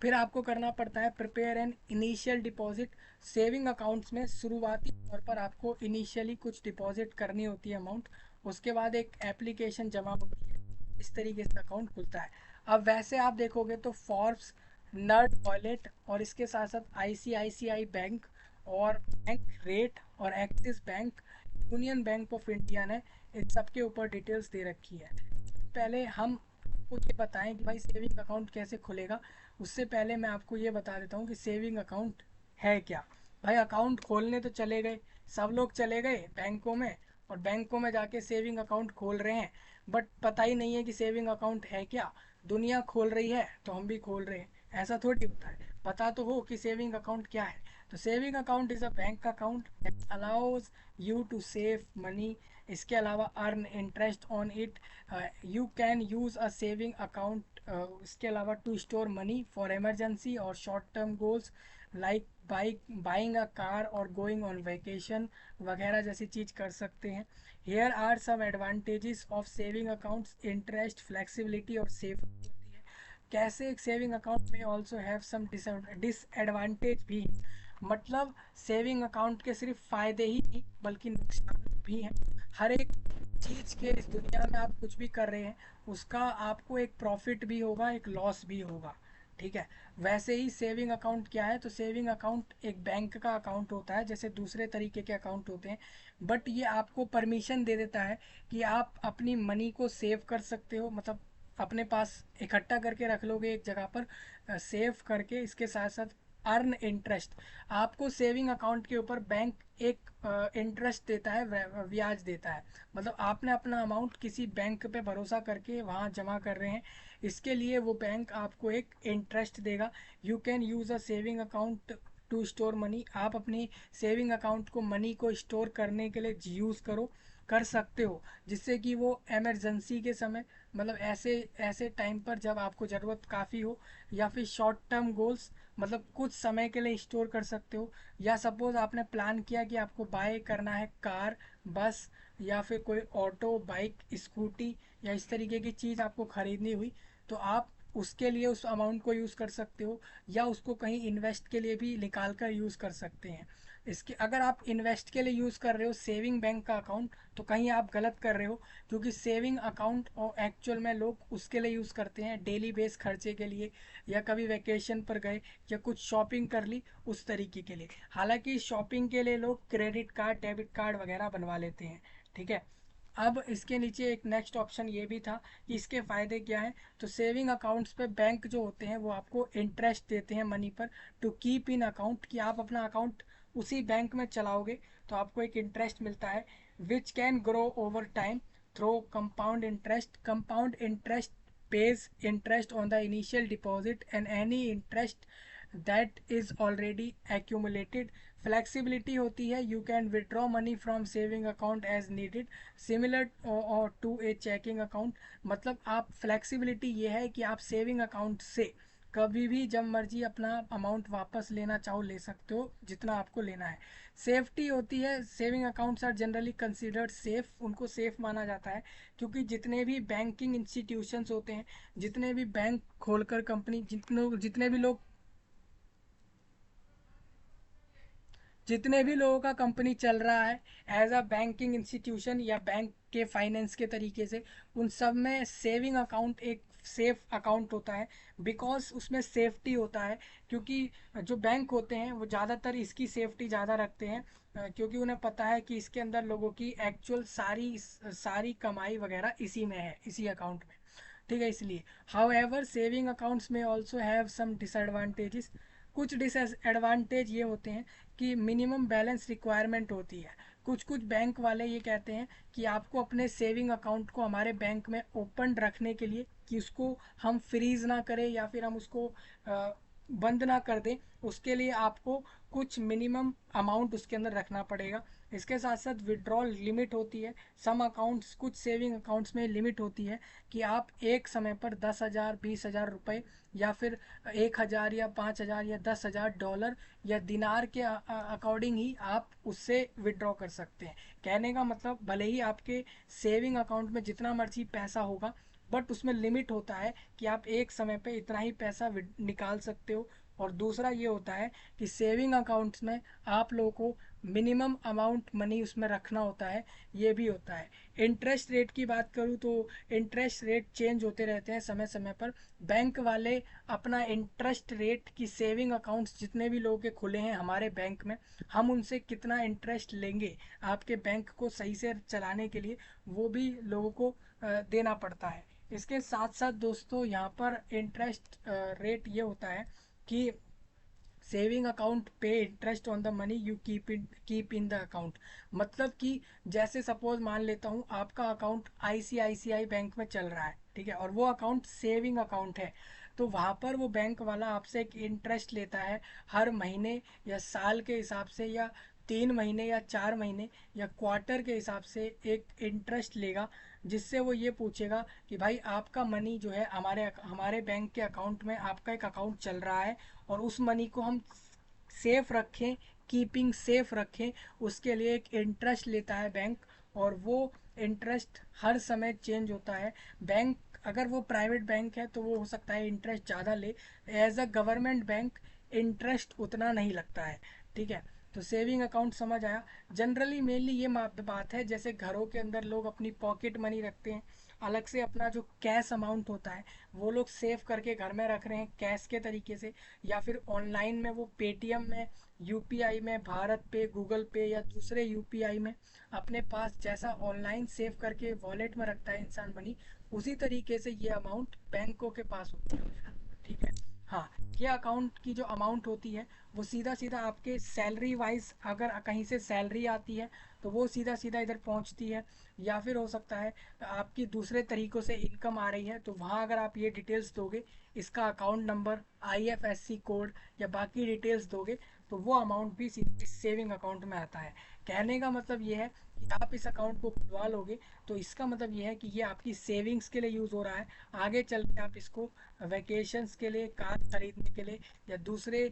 फिर आपको करना पड़ता है prepare an initial deposit. Saving accounts में शुरुआती तौर पर आपको इनिशियली कुछ डिपॉजिट करनी होती है अमाउंट, उसके बाद एक एप्लीकेशन जमा होती है, इस तरीके से अकाउंट खुलता है। अब वैसे आप देखोगे तो फॉर्ब्स, नर्ड वॉलेट और इसके साथ साथ आईसीआईसीआई बैंक और बैंक रेट और axis Bank, Union Bank of India ने इन सब के ऊपर डिटेल्स दे रखी है। पहले हम आपको ये बताएं कि भाई सेविंग अकाउंट कैसे खुलेगा, उससे पहले मैं आपको ये बता देता हूँ कि सेविंग अकाउंट है क्या। भाई अकाउंट खोलने तो चले गए, सब लोग चले गए बैंकों में, और बैंकों में जाके सेविंग अकाउंट खोल रहे हैं, बट पता ही नहीं है कि सेविंग अकाउंट है क्या। दुनिया खोल रही है तो हम भी खोल रहे हैं, ऐसा थोड़ी होता है। पता तो हो कि सेविंग अकाउंट क्या है। तो saving account is a bank account that allows you to save money, इसके अलावा earn interest on it. You can use a saving account इसके अलावा to store money for emergency और short term goals like buying a car और going on vacation वगैरह जैसी चीज़ कर सकते हैं। Here are some advantages of saving accounts, interest, flexibility और सेफ्टी होती है। कैसे एक सेविंग अकाउंट में ऑल्सो हैव सम डिसएडवांटेज भी, मतलब सेविंग अकाउंट के सिर्फ फ़ायदे ही नहीं बल्कि नुकसान भी हैं। हर एक चीज़ के इस दुनिया में आप कुछ भी कर रहे हैं उसका आपको एक प्रॉफिट भी होगा, एक लॉस भी होगा, ठीक है। वैसे ही सेविंग अकाउंट क्या है, तो सेविंग अकाउंट एक बैंक का अकाउंट होता है जैसे दूसरे तरीके के अकाउंट होते हैं, बट ये आपको परमिशन दे देता है कि आप अपनी मनी को सेव कर सकते हो, मतलब अपने पास इकट्ठा करके रख लोगे एक जगह पर सेव करके। इसके साथ साथ अर्न इंटरेस्ट, आपको सेविंग अकाउंट के ऊपर बैंक एक इंटरेस्ट देता है, ब्याज देता है, मतलब आपने अपना अमाउंट किसी बैंक पे भरोसा करके वहाँ जमा कर रहे हैं, इसके लिए वो बैंक आपको एक इंटरेस्ट देगा। You can use a saving account to store money, आप अपनी सेविंग अकाउंट को मनी को स्टोर करने के लिए यूज़ कर सकते हो, जिससे कि वो एमरजेंसी के समय, मतलब ऐसे ऐसे टाइम पर जब आपको ज़रूरत काफ़ी हो, या फिर शॉर्ट टर्म गोल्स, मतलब कुछ समय के लिए स्टोर कर सकते हो। या सपोज़ आपने प्लान किया कि आपको बाय करना है कार, बस या फिर कोई ऑटो, बाइक, स्कूटी या इस तरीके की चीज़ आपको ख़रीदनी हुई, तो आप उसके लिए उस अमाउंट को यूज़ कर सकते हो, या उसको कहीं इन्वेस्ट के लिए भी निकाल कर यूज़ कर सकते हैं। इसके अगर आप इन्वेस्ट के लिए यूज़ कर रहे हो सेविंग बैंक का अकाउंट, तो कहीं आप गलत कर रहे हो, क्योंकि सेविंग अकाउंट और एक्चुअल में लोग उसके लिए यूज़ करते हैं डेली बेस खर्चे के लिए, या कभी वैकेशन पर गए या कुछ शॉपिंग कर ली उस तरीके के लिए। हालांकि शॉपिंग के लिए लोग क्रेडिट कार्ड, डेबिट कार्ड वगैरह बनवा लेते हैं, ठीक है। अब इसके नीचे एक नेक्स्ट ऑप्शन ये भी था कि इसके फ़ायदे क्या हैं। तो सेविंग अकाउंट्स पे बैंक जो होते हैं वो आपको इंटरेस्ट देते हैं मनी पर, टू कीप इन अकाउंट, कि आप अपना अकाउंट उसी बैंक में चलाओगे तो आपको एक इंटरेस्ट मिलता है which can grow over time through compound interest. Compound interest pays interest on the initial deposit and any interest that is already accumulated. Flexibility होती है, you can withdraw money from saving account as needed similar or to a checking account. मतलब आप flexibility ये है कि आप saving account से कभी भी जब मर्जी अपना अमाउंट वापस लेना चाहो ले सकते हो जितना आपको लेना है. सेफ्टी होती है, saving accounts are generally considered safe, उनको सेफ माना जाता है क्योंकि जितने भी बैंकिंग इंस्टीट्यूशंस होते हैं, जितने भी बैंक खोलकर कंपनी जितने भी लोगों का कंपनी चल रहा है एज अ बैंकिंग इंस्टीट्यूशन या बैंक के फाइनेंस के तरीके से, उन सब में सेविंग अकाउंट एक सेफ अकाउंट होता है बिकॉज उसमें सेफ्टी होता है. क्योंकि जो बैंक होते हैं वो ज़्यादातर इसकी सेफ्टी ज़्यादा रखते हैं क्योंकि उन्हें पता है कि इसके अंदर लोगों की एक्चुअल सारी सारी कमाई वगैरह इसी में है, इसी अकाउंट में. ठीक है, इसलिए हाउ एवर सेविंग अकाउंट्स में ऑल्सो हैव सम डिसएडवांटेजेस. कुछ डिसएडवांटेज ये होते हैं कि मिनिमम बैलेंस रिक्वायरमेंट होती है. कुछ कुछ बैंक वाले ये कहते हैं कि आपको अपने सेविंग अकाउंट को हमारे बैंक में ओपन रखने के लिए कि उसको हम फ्रीज ना करें या फिर हम उसको बंद ना कर दें, उसके लिए आपको कुछ मिनिमम अमाउंट उसके अंदर रखना पड़ेगा. इसके साथ साथ विड्रॉल लिमिट होती है. सम अकाउंट्स, कुछ सेविंग अकाउंट्स में लिमिट होती है कि आप एक समय पर 10,000 20,000 रुपये या फिर 1,000 या 5,000 या 10,000 डॉलर या दिनार के अकॉर्डिंग ही आप उससे विड्रॉ कर सकते हैं. कहने का मतलब भले ही आपके सेविंग अकाउंट में जितना मर्जी पैसा होगा बट उसमें लिमिट होता है कि आप एक समय पे इतना ही पैसा निकाल सकते हो. और दूसरा ये होता है कि सेविंग अकाउंट्स में आप लोगों को मिनिमम अमाउंट मनी उसमें रखना होता है, ये भी होता है. इंटरेस्ट रेट की बात करूँ तो इंटरेस्ट रेट चेंज होते रहते हैं समय समय पर. बैंक वाले अपना इंटरेस्ट रेट की सेविंग अकाउंट्स जितने भी लोगों के खुले हैं हमारे बैंक में, हम उनसे कितना इंटरेस्ट लेंगे आपके बैंक को सही से चलाने के लिए, वो भी लोगों को देना पड़ता है. इसके साथ साथ दोस्तों यहाँ पर इंटरेस्ट रेट ये होता है कि सेविंग अकाउंट पे interest on the money you keep in the account. मतलब कि जैसे सपोज मान लेता हूँ आपका अकाउंट आईसीआईसीआई बैंक में चल रहा है, ठीक है, और वो अकाउंट सेविंग अकाउंट है, तो वहाँ पर वो बैंक वाला आपसे एक इंटरेस्ट लेता है हर महीने या साल के हिसाब से या 3 महीने या 4 महीने या क्वार्टर के हिसाब से एक इंटरेस्ट लेगा, जिससे वो ये पूछेगा कि भाई आपका मनी जो है हमारे हमारे बैंक के अकाउंट में आपका एक अकाउंट चल रहा है और उस मनी को हम सेफ रखें, कीपिंग सेफ रखें, उसके लिए एक इंटरेस्ट लेता है बैंक. और वो इंटरेस्ट हर समय चेंज होता है. बैंक अगर वो प्राइवेट बैंक है तो वो हो सकता है इंटरेस्ट ज़्यादा ले, as a government bank interest उतना नहीं लगता है. ठीक है, तो सेविंग अकाउंट समझ आया. जनरली मेनली ये बात है, जैसे घरों के अंदर लोग अपनी पॉकेट मनी रखते हैं, अलग से अपना जो कैश अमाउंट होता है वो लोग सेव करके घर में रख रहे हैं कैश के तरीके से, या फिर ऑनलाइन में वो पेटीएम में, यूपीआई में, भारत पे, गूगल पे या दूसरे यूपीआई में अपने पास जैसा ऑनलाइन सेव करके वॉलेट में रखता है इंसान मनी, उसी तरीके से ये अमाउंट बैंकों के पास होती है. ठीक है, हाँ, ये अकाउंट की जो अमाउंट होती है वो सीधा सीधा आपके सैलरी वाइज, अगर कहीं से सैलरी आती है तो वो सीधा सीधा इधर पहुंचती है, या फिर हो सकता है आपकी दूसरे तरीक़ों से इनकम आ रही है तो वहाँ अगर आप ये डिटेल्स दोगे, इसका अकाउंट नंबर, आईएफएससी कोड या बाकी डिटेल्स दोगे, तो वो अमाउंट भी सेविंग अकाउंट में आता है. कहने का मतलब ये है कि आप इस अकाउंट को खुलवा लोगे तो इसका मतलब ये है कि ये आपकी सेविंग्स के लिए यूज़ हो रहा है. आगे चल के आप इसको वैकेशंस के लिए, कार खरीदने के लिए या दूसरे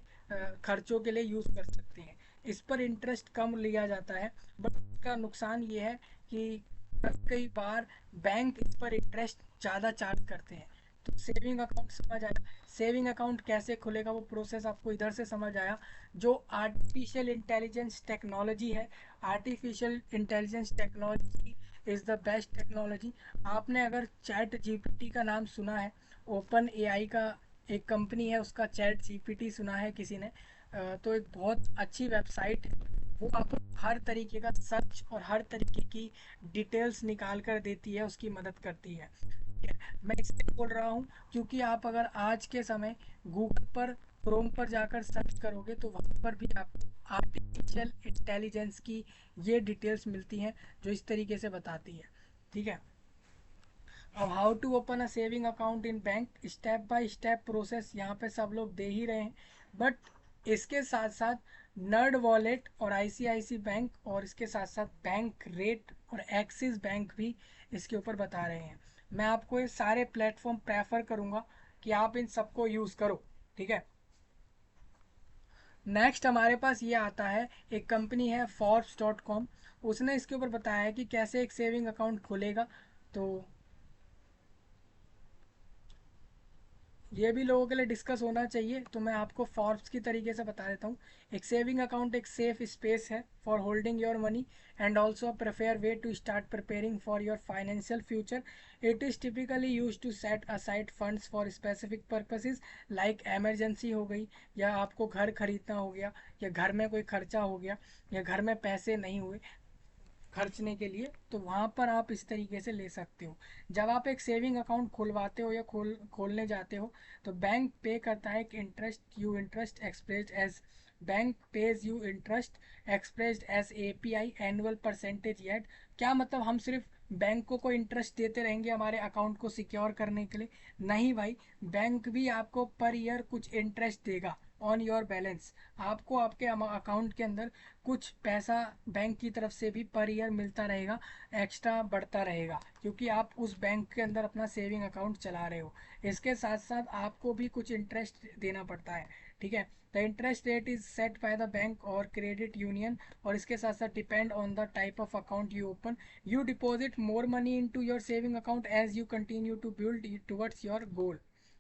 खर्चों के लिए यूज़ कर सकते हैं. इस पर इंटरेस्ट कम लिया जाता है, बट इसका नुकसान ये है कि कई बार बैंक इस पर इंटरेस्ट ज़्यादा चार्ज करते हैं. तो सेविंग अकाउंट समझ आया. सेविंग अकाउंट कैसे खुलेगा वो प्रोसेस आपको इधर से समझ आया. जो आर्टिफिशियल इंटेलिजेंस टेक्नोलॉजी है, artificial intelligence technology is the best technology. आपने अगर चैट जीपीटी का नाम सुना है, ओपन एआई का एक कंपनी है, उसका चैट जीपीटी सुना है किसी ने, तो एक बहुत अच्छी वेबसाइट है. वो आपको हर तरीके का सर्च और हर तरीके की डिटेल्स निकाल कर देती है, उसकी मदद करती है. मैं इसलिए बोल रहा हूँ क्योंकि आप अगर आज के समय गूगल पर, क्रोम पर जाकर सर्च करोगे तो वहाँ पर भी आपको आर्टिफिशियल इंटेलिजेंस की ये डिटेल्स मिलती हैं जो इस तरीके से बताती है। ठीक है। अब how to open a saving account in bank, step by step process यहाँ पे सब लोग दे ही रहे हैं, बट इसके साथ साथ नर्ड वॉलेट और आईसीआईसी बैंक और इसके साथ साथ बैंक रेट और एक्सिस बैंक भी इसके ऊपर बता रहे हैं। मैं आपको ये सारे प्लेटफॉर्म प्रेफर करूँगा कि आप इन सबको यूज़ करो। ठीक है। नेक्स्ट हमारे पास ये आता है, एक कंपनी है forbes.com, उसने इसके ऊपर बताया है कि कैसे एक सेविंग अकाउंट खुलेगा। तो ये भी लोगों के लिए डिस्कस होना चाहिए, तो मैं आपको फॉर्ब्स की तरीके से बता देता हूँ। एक सेविंग अकाउंट एक सेफ स्पेस है for holding your money and also a prefer way to start preparing for your financial future. It is typically use to set aside funds for specific purposes like emergency हो गई, या आपको घर खरीदना हो गया, या घर में कोई खर्चा हो गया, या घर में पैसे नहीं हुए खर्चने के लिए, तो वहाँ पर आप इस तरीके से ले सकते हो। जब आप एक सेविंग अकाउंट खुलवाते हो या खोलने जाते हो, तो बैंक पे करता है कि interest expressed as bank pays you interest expressed as API annual percentage yield. क्या मतलब हम सिर्फ बैंक को इंटरेस्ट देते रहेंगे हमारे अकाउंट को सिक्योर करने के लिए? नहीं भाई, बैंक भी आपको पर ईयर कुछ इंटरेस्ट देगा ऑन योर बैलेंस। आपको आपके अकाउंट के अंदर कुछ पैसा बैंक की तरफ से भी पर ईयर मिलता रहेगा, एक्स्ट्रा बढ़ता रहेगा, क्योंकि आप उस बैंक के अंदर अपना सेविंग अकाउंट चला रहे हो। इसके साथ साथ आपको भी कुछ इंटरेस्ट देना पड़ता है। ठीक है। The interest rate is set by the bank और क्रेडिट यूनियन, और इसके साथ साथ depend on the type of account you open. You deposit more money into your saving account as you continue to build towards your goal.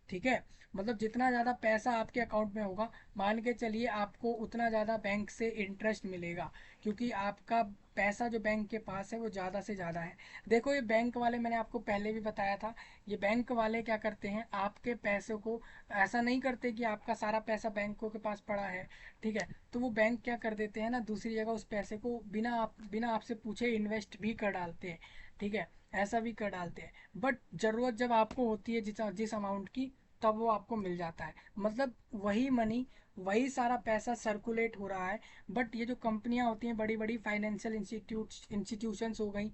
ठीक है। मतलब जितना ज़्यादा पैसा आपके अकाउंट में होगा, मान के चलिए आपको उतना ज़्यादा बैंक से इंटरेस्ट मिलेगा, क्योंकि आपका पैसा जो बैंक के पास है वो ज़्यादा से ज़्यादा है। देखो ये बैंक वाले, मैंने आपको पहले भी बताया था, ये बैंक वाले क्या करते हैं, आपके पैसे को ऐसा नहीं करते कि आपका सारा पैसा बैंकों के पास पड़ा है। ठीक है। तो वो बैंक क्या कर देते हैं ना, दूसरी जगह उस पैसे को बिना आपसे पूछे इन्वेस्ट भी कर डालते हैं। ठीक है। ऐसा भी कर डालते हैं, बट ज़रूरत जब आपको होती है जिस जिस अमाउंट की, तब वो आपको मिल जाता है। मतलब वही मनी, वही सारा पैसा सर्कुलेट हो रहा है। बट ये जो कंपनियां होती हैं, बड़ी बड़ी फाइनेंशियल इंस्टीट्यूशंस हो गई,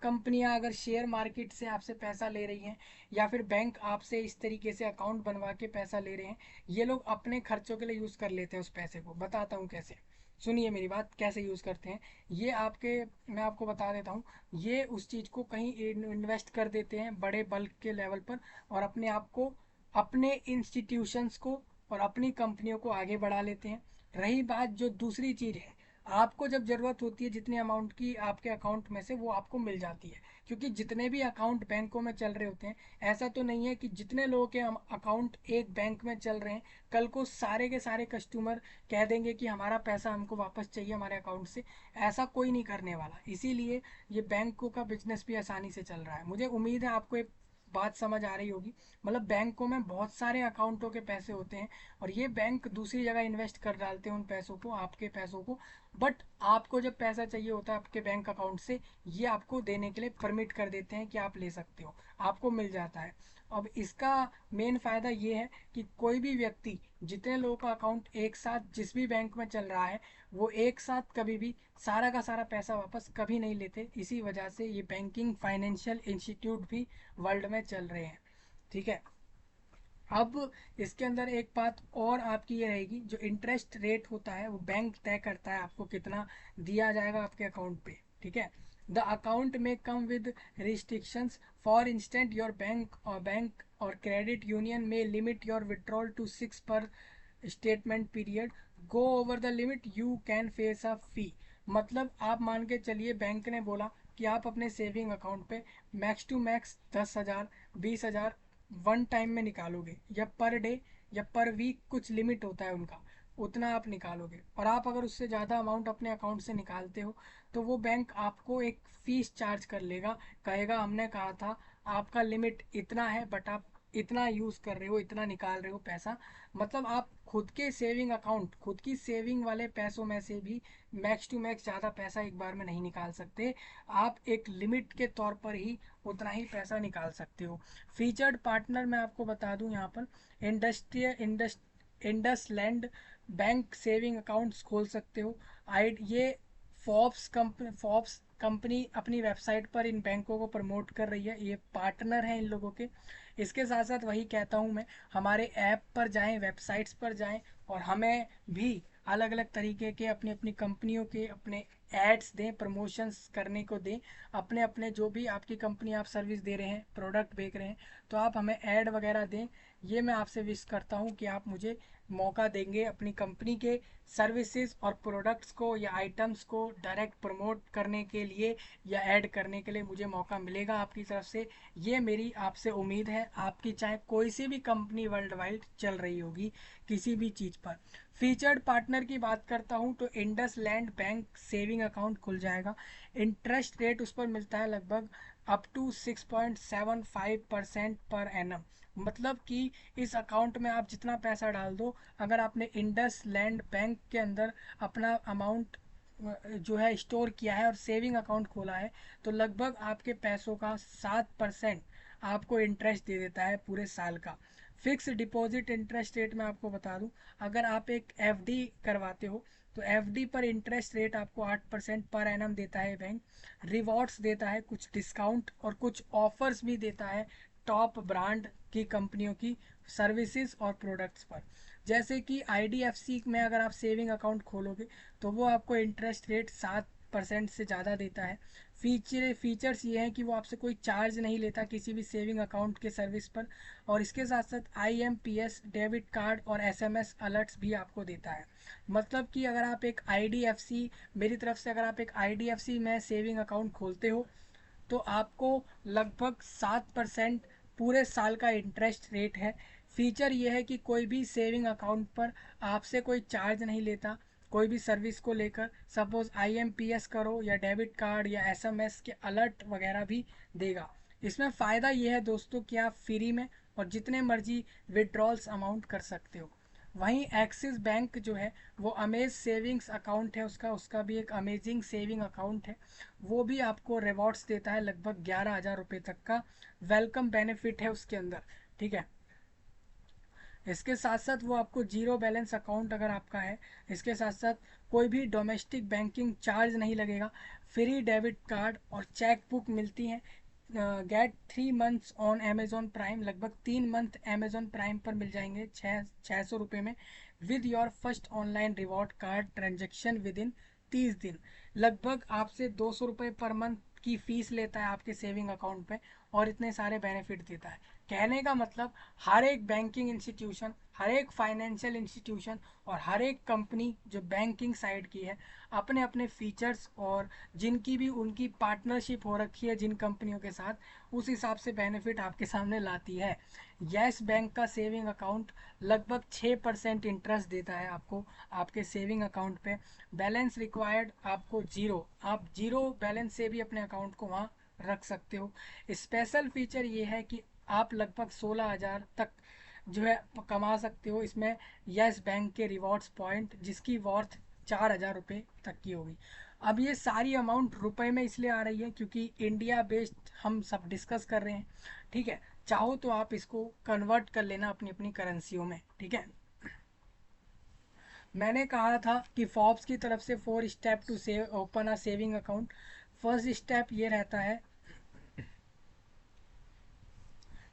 कंपनियां अगर शेयर मार्केट से आपसे पैसा ले रही हैं, या फिर बैंक आपसे इस तरीके से अकाउंट बनवा के पैसा ले रहे हैं, ये लोग अपने खर्चों के लिए यूज़ कर लेते हैं उस पैसे को। बताता हूँ कैसे, सुनिए मेरी बात, कैसे यूज़ करते हैं ये आपके, मैं आपको बता देता हूँ। ये उस चीज़ को कहीं इन्वेस्ट कर देते हैं बड़े बल्क के लेवल पर, और अपने आप को, अपने इंस्टीट्यूशंस को और अपनी कंपनियों को आगे बढ़ा लेते हैं। रही बात जो दूसरी चीज़ है, आपको जब ज़रूरत होती है जितने अमाउंट की, आपके अकाउंट में से वो आपको मिल जाती है, क्योंकि जितने भी अकाउंट बैंकों में चल रहे होते हैं, ऐसा तो नहीं है कि जितने लोगों के अकाउंट एक बैंक में चल रहे हैं, कल को सारे के सारे कस्टमर कह देंगे कि हमारा पैसा हमको वापस चाहिए हमारे अकाउंट से। ऐसा कोई नहीं करने वाला, इसीलिए ये बैंकों का बिजनेस भी आसानी से चल रहा है। मुझे उम्मीद है आपको एक बात समझ आ रही होगी। मतलब बैंकों में बहुत सारे अकाउंटों के पैसे होते हैं, और ये बैंक दूसरी जगह इन्वेस्ट कर डालते हैं उन पैसों को, आपके पैसों को। बट आपको जब पैसा चाहिए होता है आपके बैंक अकाउंट से, ये आपको देने के लिए परमिट कर देते हैं कि आप ले सकते हो, आपको मिल जाता है। अब इसका मेन फ़ायदा ये है कि कोई भी व्यक्ति, जितने लोगों का अकाउंट एक साथ जिस भी बैंक में चल रहा है, वो एक साथ कभी भी सारा का सारा पैसा वापस कभी नहीं लेते। इसी वजह से ये बैंकिंग फाइनेंशियल इंस्टीट्यूट भी वर्ल्ड में चल रहे हैं। ठीक है। अब इसके अंदर एक बात और आपकी ये रहेगी, जो इंटरेस्ट रेट होता है वो बैंक तय करता है आपको कितना दिया जाएगा आपके अकाउंट पे। ठीक है। The account may come with restrictions, for instance your bank और credit union may limit your withdrawal to 6 per statement period. Go over the limit you can face a fee. मतलब आप मान के चलिए, बैंक ने बोला कि आप अपने सेविंग अकाउंट पे max to max 10,000, 20,000 one time में निकालोगे, या पर डे या पर वीक, कुछ लिमिट होता है उनका, उतना आप निकालोगे। और आप अगर उससे ज़्यादा अमाउंट अपने अकाउंट से निकालते हो, तो वो बैंक आपको एक फ़ीस चार्ज कर लेगा, कहेगा हमने कहा था आपका लिमिट इतना है, बट आप इतना यूज़ कर रहे हो, इतना निकाल रहे हो पैसा। मतलब आप खुद के सेविंग अकाउंट, खुद की सेविंग वाले पैसों में से भी मैक्स टू मैक्स ज़्यादा पैसा एक बार में नहीं निकाल सकते। आप एक लिमिट के तौर पर ही उतना ही पैसा निकाल सकते हो। फीचर्ड पार्टनर मैं आपको बता दूं यहाँ पर, industrial Indus Indus land bank saving accounts खोल सकते हो। आई ये फोर्ब्स कंपनी अपनी वेबसाइट पर इन बैंकों को प्रमोट कर रही है, ये पार्टनर हैं इन लोगों के। इसके साथ साथ वही कहता हूँ मैं, हमारे ऐप पर जाएं, वेबसाइट्स पर जाएं, और हमें भी अलग अलग तरीके के अपनी अपनी कंपनियों के अपने एड्स दें, प्रमोशंस करने को दें। अपने अपने जो भी आपकी कंपनी आप सर्विस दे रहे हैं, प्रोडक्ट बेच रहे हैं, तो आप हमें ऐड वगैरह दें। ये मैं आपसे विश करता हूँ कि आप मुझे मौका देंगे अपनी कंपनी के सर्विसेज और प्रोडक्ट्स को या आइटम्स को डायरेक्ट प्रमोट करने के लिए या ऐड करने के लिए मुझे मौका मिलेगा आपकी तरफ से। ये मेरी आपसे उम्मीद है। आपकी चाहे कोई सी भी कंपनी वर्ल्ड वाइड चल रही होगी किसी भी चीज़ पर। फीचर्ड पार्टनर की बात करता हूँ तो Indus land bank saving account खुल जाएगा। इंटरेस्ट रेट उस पर मिलता है लगभग अप टू 6.75% पर एनम। मतलब कि इस अकाउंट में आप जितना पैसा डाल दो, अगर आपने इंडस लैंड बैंक के अंदर अपना अमाउंट जो है स्टोर किया है और सेविंग अकाउंट खोला है, तो लगभग आपके पैसों का 7% आपको इंटरेस्ट दे देता है पूरे साल का। फिक्स डिपॉजिट इंटरेस्ट रेट मैं आपको बता दूं, अगर आप एक एफडी करवाते हो तो एफडी पर इंटरेस्ट रेट आपको 8% पर एनम देता है बैंक। रिवॉर्ड्स देता है, कुछ डिस्काउंट और कुछ ऑफर्स भी देता है टॉप ब्रांड की कंपनियों की सर्विसेज और प्रोडक्ट्स पर। जैसे कि आईडीएफसी में अगर आप सेविंग अकाउंट खोलोगे तो वो आपको इंटरेस्ट रेट 7% से ज़्यादा देता है। फीचर्स ये हैं कि वो आपसे कोई चार्ज नहीं लेता किसी भी सेविंग अकाउंट के सर्विस पर, और इसके साथ साथ आईएमपीएस डेबिट कार्ड और एसएमएस अलर्ट्स भी आपको देता है। मतलब कि अगर आप एक आईडीएफसी मेरी तरफ से अगर आप एक आईडीएफसी में सेविंग अकाउंट खोलते हो तो आपको लगभग 7% पूरे साल का इंटरेस्ट रेट है। फीचर ये है कि कोई भी सेविंग अकाउंट पर आपसे कोई चार्ज नहीं लेता कोई भी सर्विस को लेकर। सपोज आईएमपीएस करो या डेबिट कार्ड या एसएमएस के अलर्ट वगैरह भी देगा। इसमें फ़ायदा ये है दोस्तों कि आप फ्री में और जितने मर्जी विड्रॉल्स अमाउंट कर सकते हो। वहीं एक्सिस बैंक जो है वो अमेज सेविंग्स अकाउंट है, उसका उसका भी एक अमेजिंग सेविंग अकाउंट है। वो भी आपको रिवॉर्ड्स देता है लगभग 11,000 रुपये तक का वेलकम बेनिफिट है उसके अंदर। ठीक है, इसके साथ साथ वो आपको जीरो बैलेंस अकाउंट अगर आपका है, इसके साथ साथ कोई भी डोमेस्टिक बैंकिंग चार्ज नहीं लगेगा। फ्री डेबिट कार्ड और चेक बुक मिलती हैं। Get 3 months on Amazon Prime, लगभग 3 मंथ अमेजोन प्राइम पर मिल जाएंगे 600 रुपये में, with your first online reward card transaction with in 30 दिन। लगभग आपसे 200 रुपये पर मंथ की फीस लेता है आपके सेविंग अकाउंट पे, और इतने सारे बेनिफिट देता है। कहने का मतलब हर एक बैंकिंग इंस्टीट्यूशन, हर एक फाइनेंशियल इंस्टीट्यूशन और हर एक कंपनी जो बैंकिंग साइड की है, अपने अपने फीचर्स और जिनकी भी उनकी पार्टनरशिप हो रखी है जिन कंपनियों के साथ, उस हिसाब से बेनिफिट आपके सामने लाती है। यस बैंक का सेविंग अकाउंट लगभग 6% इंटरेस्ट देता है आपको आपके सेविंग अकाउंट पे। बैलेंस रिक्वायर्ड आपको जीरो, आप जीरो बैलेंस से भी अपने अकाउंट को वहाँ रख सकते हो। स्पेशल फीचर ये है कि आप लगभग 16,000 तक जो है कमा सकते हो इसमें यस बैंक के रिवॉर्ड्स पॉइंट, जिसकी वर्थ 4,000 रुपये तक की होगी। अब ये सारी अमाउंट रुपए में इसलिए आ रही है क्योंकि इंडिया बेस्ड हम सब डिस्कस कर रहे हैं। ठीक है, चाहो तो आप इसको कन्वर्ट कर लेना अपनी अपनी करेंसियों में। ठीक है, मैंने कहा था कि फॉर्ब्स की तरफ से 4 step to save open a saving account. First step ये रहता है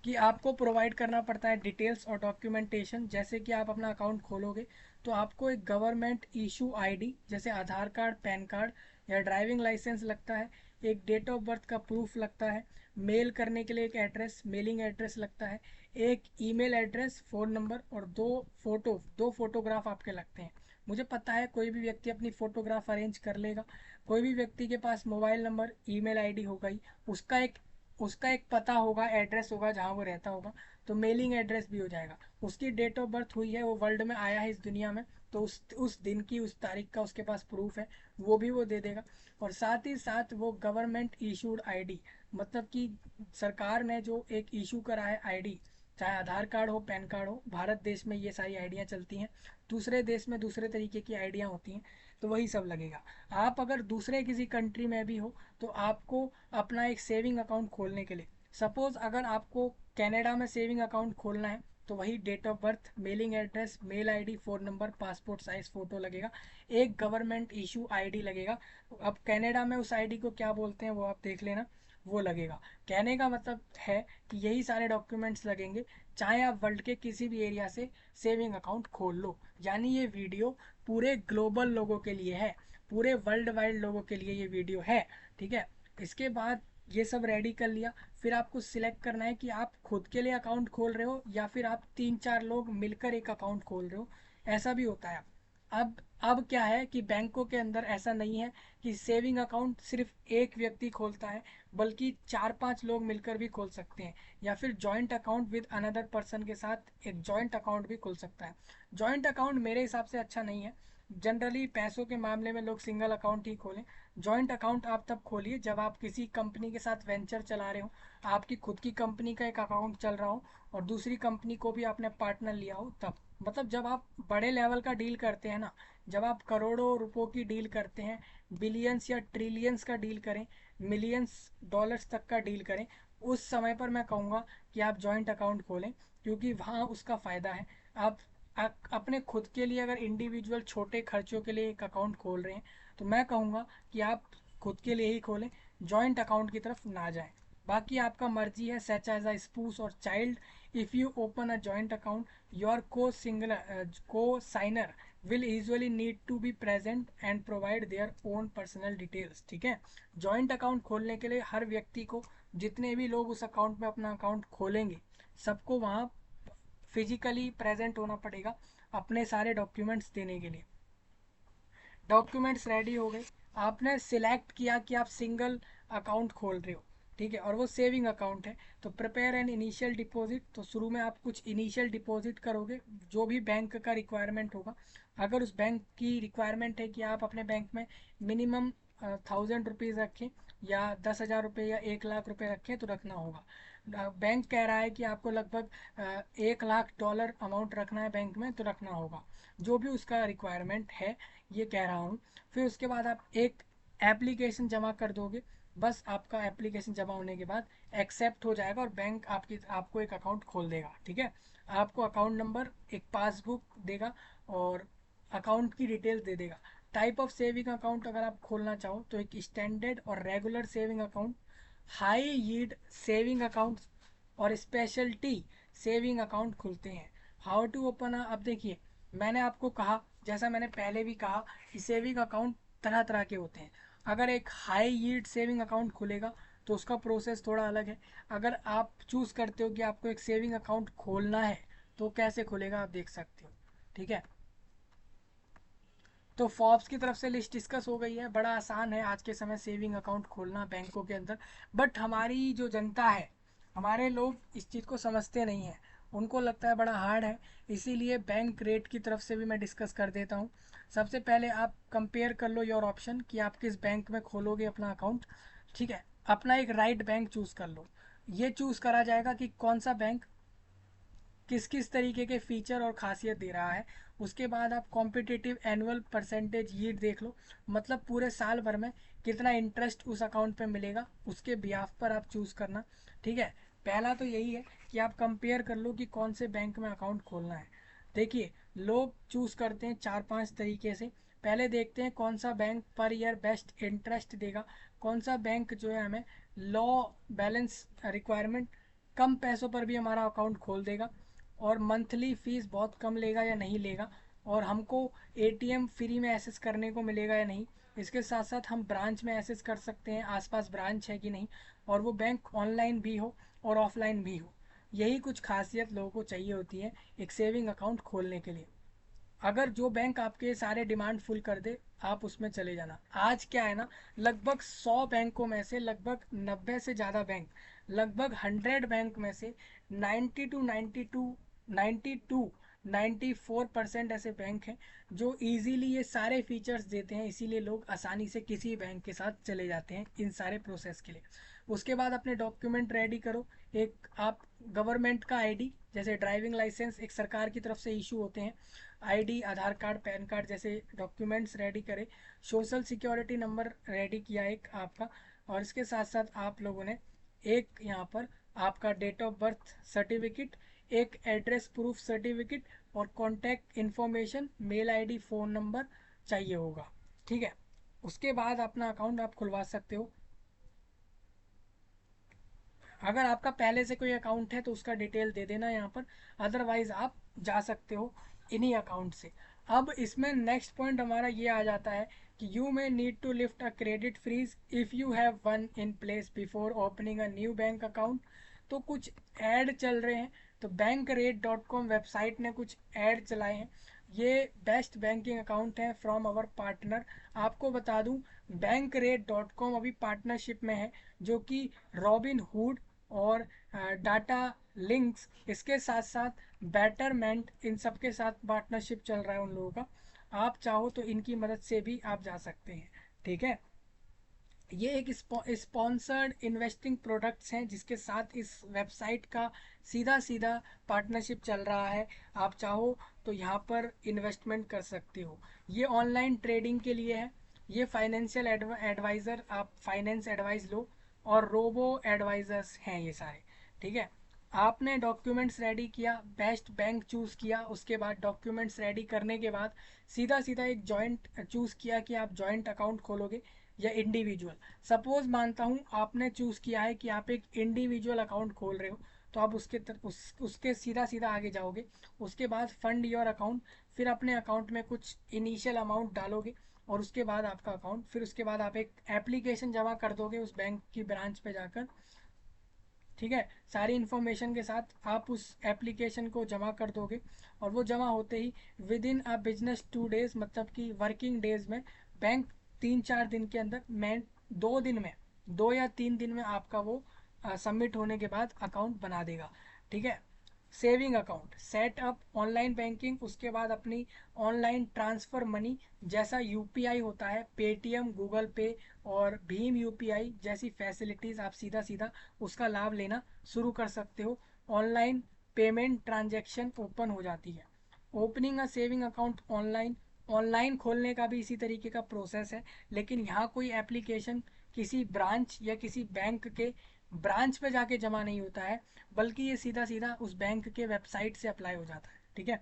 कि आपको प्रोवाइड करना पड़ता है डिटेल्स और डॉक्यूमेंटेशन। जैसे कि आप अपना अकाउंट खोलोगे तो आपको एक गवर्नमेंट इशू आईडी जैसे आधार कार्ड, पैन कार्ड या ड्राइविंग लाइसेंस लगता है। एक डेट ऑफ बर्थ का प्रूफ लगता है। मेल करने के लिए एक एड्रेस, मेलिंग एड्रेस लगता है। एक ईमेल एड्रेस, फ़ोन नंबर और दो फोटोग्राफ आपके लगते हैं। मुझे पता है कोई भी व्यक्ति अपनी फ़ोटोग्राफ अरेंज कर लेगा। कोई भी व्यक्ति के पास मोबाइल नंबर, ईमेल आईडी होगा ही, उसका एक उसका एक पता होगा, एड्रेस होगा जहाँ वो रहता होगा, तो मेलिंग एड्रेस भी हो जाएगा। उसकी डेट ऑफ बर्थ हुई है, वो वर्ल्ड में आया है इस दुनिया में, तो उस दिन की उस तारीख का उसके पास प्रूफ है, वो भी वो दे देगा। और साथ ही साथ वो गवर्नमेंट इशूड आईडी, मतलब कि सरकार ने जो एक इशू करा है आईडी, चाहे आधार कार्ड हो, पैन कार्ड हो, भारत देश में ये सारी आइडियाँ चलती हैं। दूसरे देश में दूसरे तरीके की आइडियाँ होती हैं, तो वही सब लगेगा। आप अगर दूसरे किसी कंट्री में भी हो तो आपको अपना एक सेविंग अकाउंट खोलने के लिए, सपोज़ अगर आपको कनाडा में सेविंग अकाउंट खोलना है तो वही date of birth, mailing address, mail ID, phone number, passport size photo लगेगा, एक गवर्नमेंट इशू आईडी लगेगा। अब कनाडा में उस आईडी को क्या बोलते हैं वो आप देख लेना, वो लगेगा। कहने का मतलब है कि यही सारे डॉक्यूमेंट्स लगेंगे, चाहे आप वर्ल्ड के किसी भी एरिया से सेविंग अकाउंट खोल लो। यानी ये वीडियो पूरे ग्लोबल लोगों के लिए है, पूरे वर्ल्ड वाइड लोगों के लिए ये वीडियो है, ठीक है। इसके बाद ये सब रेडी कर लिया, फिर आपको सिलेक्ट करना है कि आप खुद के लिए अकाउंट खोल रहे हो या फिर आप 3-4 लोग मिलकर एक अकाउंट खोल रहे हो, ऐसा भी होता है। अब क्या है कि बैंकों के अंदर ऐसा नहीं है कि सेविंग अकाउंट सिर्फ एक व्यक्ति खोलता है, बल्कि 4-5 लोग मिलकर भी खोल सकते हैं, या फिर joint account with another person के साथ एक जॉइंट अकाउंट भी खुल सकता है। जॉइंट अकाउंट मेरे हिसाब से अच्छा नहीं है, जनरली पैसों के मामले में लोग सिंगल अकाउंट ही खोलें। जॉइंट अकाउंट आप तब खोलिए जब आप किसी कंपनी के साथ वेंचर चला रहे हो, आपकी खुद की कंपनी का एक अकाउंट चल रहा हो और दूसरी कंपनी को भी आपने पार्टनर लिया हो तब। मतलब जब आप बड़े लेवल का डील करते हैं ना, जब आप करोड़ों रुपयों की डील करते हैं, बिलियंस या ट्रिलियंस का डील करें, मिलियंस डॉलर्स तक का डील करें, उस समय पर मैं कहूँगा कि आप जॉइंट अकाउंट खोलें, क्योंकि वहाँ उसका फ़ायदा है। आप अपने खुद के लिए अगर इंडिविजुअल छोटे खर्चों के लिए एक अकाउंट खोल रहे हैं, तो मैं कहूँगा कि आप खुद के लिए ही खोलें, जॉइंट अकाउंट की तरफ ना जाएं। बाकी आपका मर्जी है, such as a spouse or child, if you open a joint account, your cosigner will usually need to be present and provide their own personal details, ठीक है। जॉइंट अकाउंट खोलने के लिए हर व्यक्ति को, जितने भी लोग उस अकाउंट में अपना अकाउंट खोलेंगे, सबको वहाँ फिजिकली प्रेजेंट होना पड़ेगा अपने सारे डॉक्यूमेंट्स देने के लिए। डॉक्यूमेंट्स रेडी हो गए, आपने सिलेक्ट किया कि आप सिंगल अकाउंट खोल रहे हो, ठीक है, और वो सेविंग अकाउंट है, तो प्रिपेयर एन इनिशियल डिपॉजिट। तो शुरू में आप कुछ इनिशियल डिपॉजिट करोगे, जो भी बैंक का रिक्वायरमेंट होगा। अगर उस बैंक की रिक्वायरमेंट है कि आप अपने बैंक में मिनिमम 1000 रुपीज़ रखें, या 10,000 रुपये या 1 लाख रुपये रखें, तो रखना होगा। बैंक कह रहा है कि आपको लगभग $1 लाख अमाउंट रखना है बैंक में, तो रखना होगा, जो भी उसका रिक्वायरमेंट है, ये कह रहा हूँ। फिर उसके बाद आप एक एप्लीकेशन जमा कर दोगे, बस आपका एप्लीकेशन जमा होने के बाद एक्सेप्ट हो जाएगा और बैंक आपको एक अकाउंट खोल देगा, ठीक है। आपको अकाउंट नंबर, एक पासबुक देगा और अकाउंट की डिटेल्स दे देगा। टाइप ऑफ सेविंग अकाउंट अगर आप खोलना चाहो तो एक स्टैंडर्ड और regular saving account, high yield saving account और स्पेशलिटी सेविंग अकाउंट खुलते हैं। हाउ टू ओपन अब देखिए, मैंने आपको कहा, जैसा मैंने पहले भी कहा, कि सेविंग अकाउंट तरह तरह के होते हैं। अगर एक हाई यील्ड सेविंग अकाउंट खुलेगा तो उसका प्रोसेस थोड़ा अलग है। अगर आप चूज़ करते हो कि आपको एक सेविंग अकाउंट खोलना है, तो कैसे खुलेगा आप देख सकते हो, ठीक है। तो फॉर्ब्स की तरफ से लिस्ट डिस्कस हो गई है, बड़ा आसान है आज के समय सेविंग अकाउंट खोलना बैंकों के अंदर। बट हमारी जो जनता है, हमारे लोग इस चीज़ को समझते नहीं हैं, उनको लगता है बड़ा हार्ड है। इसीलिए बैंक रेट की तरफ से भी मैं डिस्कस कर देता हूँ। सबसे पहले आप कंपेयर कर लो योर ऑप्शन कि आप किस बैंक में खोलोगे अपना अकाउंट, ठीक है। अपना एक राइट बैंक चूज़ कर लो। ये चूज़ करा जाएगा कि कौन सा बैंक किस किस तरीके के फीचर और खासियत दे रहा है। उसके बाद आप कॉम्पिटिटिव एनुअल परसेंटेज यील्ड देख लो, मतलब पूरे साल भर में कितना इंटरेस्ट उस अकाउंट पे मिलेगा, उसके बिहाफ पर आप चूज़ करना, ठीक है। पहला तो यही है कि आप कंपेयर कर लो कि कौन से बैंक में अकाउंट खोलना है। देखिए, लोग चूज़ करते हैं 4-5 तरीके से। पहले देखते हैं कौन सा bank per year best interest देगा, कौन सा बैंक जो है हमें लो बैलेंस रिक्वायरमेंट, कम पैसों पर भी हमारा अकाउंट खोल देगा, और मंथली फ़ीस बहुत कम लेगा या नहीं लेगा, और हमको एटीएम फ्री में एक्सेस करने को मिलेगा या नहीं। इसके साथ साथ हम ब्रांच में एक्सेस कर सकते हैं, आसपास ब्रांच है कि नहीं, और वो बैंक ऑनलाइन भी हो और ऑफलाइन भी हो। यही कुछ खासियत लोगों को चाहिए होती है एक सेविंग अकाउंट खोलने के लिए। अगर जो बैंक आपके सारे डिमांड फुल कर दे, आप उसमें चले जाना। आज क्या है ना, लगभग 100 बैंकों में से लगभग 90 से ज़्यादा बैंक, लगभग 100 बैंक में से 94% ऐसे बैंक हैं जो इजीली ये सारे फीचर्स देते हैं। इसीलिए लोग आसानी से किसी बैंक के साथ चले जाते हैं इन सारे प्रोसेस के लिए। उसके बाद अपने डॉक्यूमेंट रेडी करो। एक आप गवर्नमेंट का आईडी, जैसे ड्राइविंग लाइसेंस एक सरकार की तरफ से इशू होते हैं, आईडी, आधार कार्ड, पैन कार्ड जैसे डॉक्यूमेंट्स रेडी करें। सोशल सिक्योरिटी नंबर रेडी किया एक आपका, और इसके साथ साथ आप लोगों ने एक यहाँ पर आपका डेट ऑफ बर्थ सर्टिफिकेट, एक एड्रेस प्रूफ सर्टिफिकेट और contact information, mail ID, phone number चाहिए होगा। ठीक है, उसके बाद अपना अकाउंट आप खुलवा सकते हो। अगर आपका पहले से कोई अकाउंट है तो उसका डिटेल दे देना यहाँ पर, अदरवाइज आप जा सकते हो इन्हीं अकाउंट से। अब इसमें नेक्स्ट पॉइंट हमारा ये आ जाता है कि you may need to lift a credit freeze if you have one in place before opening a new bank account. तो कुछ ऐड चल रहे हैं, तो bankrate.com वेबसाइट ने कुछ ऐड चलाए हैं। ये बेस्ट बैंकिंग अकाउंट है फ्रॉम आवर पार्टनर। आपको बता दूं, bankrate.com अभी पार्टनरशिप में है, जो कि रॉबिन हुड और डाटा लिंक्स, इसके साथ साथ बेटरमेंट, इन सब के साथ पार्टनरशिप चल रहा है उन लोगों का। आप चाहो तो इनकी मदद से भी आप जा सकते हैं। ठीक है, ये एक स्पॉन्सर्ड इन्वेस्टिंग प्रोडक्ट्स हैं जिसके साथ इस वेबसाइट का सीधा सीधा पार्टनरशिप चल रहा है। आप चाहो तो यहाँ पर इन्वेस्टमेंट कर सकते हो। ये ऑनलाइन ट्रेडिंग के लिए है। ये फाइनेंशियल एडवाइज़र, आप फाइनेंस एडवाइस लो, और रोबो एडवाइज़र्स हैं ये सारे। ठीक है, आपने डॉक्यूमेंट्स रेडी किया, बेस्ट बैंक चूज़ किया, उसके बाद डॉक्यूमेंट्स रेडी करने के बाद सीधा सीधा एक जॉइंट चूज़ किया कि आप जॉइंट अकाउंट खोलोगे या इंडिविजुअल। सपोज मानता हूँ आपने चूज़ किया है कि आप एक इंडिविजुअल अकाउंट खोल रहे हो, तो आप उसके सीधा सीधा आगे जाओगे। उसके बाद फंड योर अकाउंट, फिर अपने अकाउंट में कुछ इनिशियल अमाउंट डालोगे, और उसके बाद आपका अकाउंट, फिर उसके बाद आप एक एप्लीकेशन जमा कर दोगे उस बैंक की ब्रांच पे जाकर। ठीक है, सारी इन्फॉर्मेशन के साथ आप उस एप्लीकेशन को जमा कर दोगे, और वो जमा होते ही within a business 2 days, मतलब कि वर्किंग डेज में, बैंक 3-4 दिन के अंदर, मैं 2 दिन में, 2 या 3 दिन में आपका वो सबमिट होने के बाद अकाउंट बना देगा। ठीक है, saving account set up, online banking, उसके बाद अपनी ऑनलाइन ट्रांसफ़र मनी, जैसा यूपीआई होता है, पेटीएम, गूगल पे और भीम यूपीआई जैसी फैसिलिटीज़ आप सीधा सीधा उसका लाभ लेना शुरू कर सकते हो। ऑनलाइन पेमेंट ट्रांजैक्शन ओपन हो जाती है। Opening a saving account online, online खोलने का भी इसी तरीके का प्रोसेस है, लेकिन यहाँ कोई एप्लीकेशन किसी ब्रांच या किसी बैंक के ब्रांच पे जाके जमा नहीं होता है, बल्कि ये सीधा सीधा उस बैंक के वेबसाइट से अप्लाई हो जाता है। ठीक है,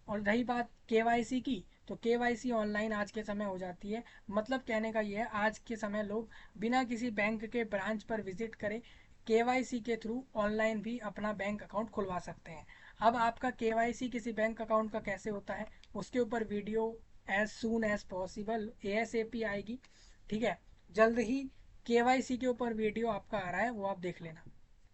और रही बात केवाईसी की, तो केवाईसी ऑनलाइन आज के समय हो जाती है। मतलब कहने का ये है, आज के समय लोग बिना किसी बैंक के ब्रांच पर विजिट करे केवाईसी के थ्रू ऑनलाइन भी अपना बैंक अकाउंट खुलवा सकते हैं। अब आपका केवाईसी किसी बैंक अकाउंट का कैसे होता है, उसके ऊपर video as soon as possible ASAP आएगी। ठीक है, जल्द ही केवाईसी के ऊपर वीडियो आपका आ रहा है, वो आप देख लेना।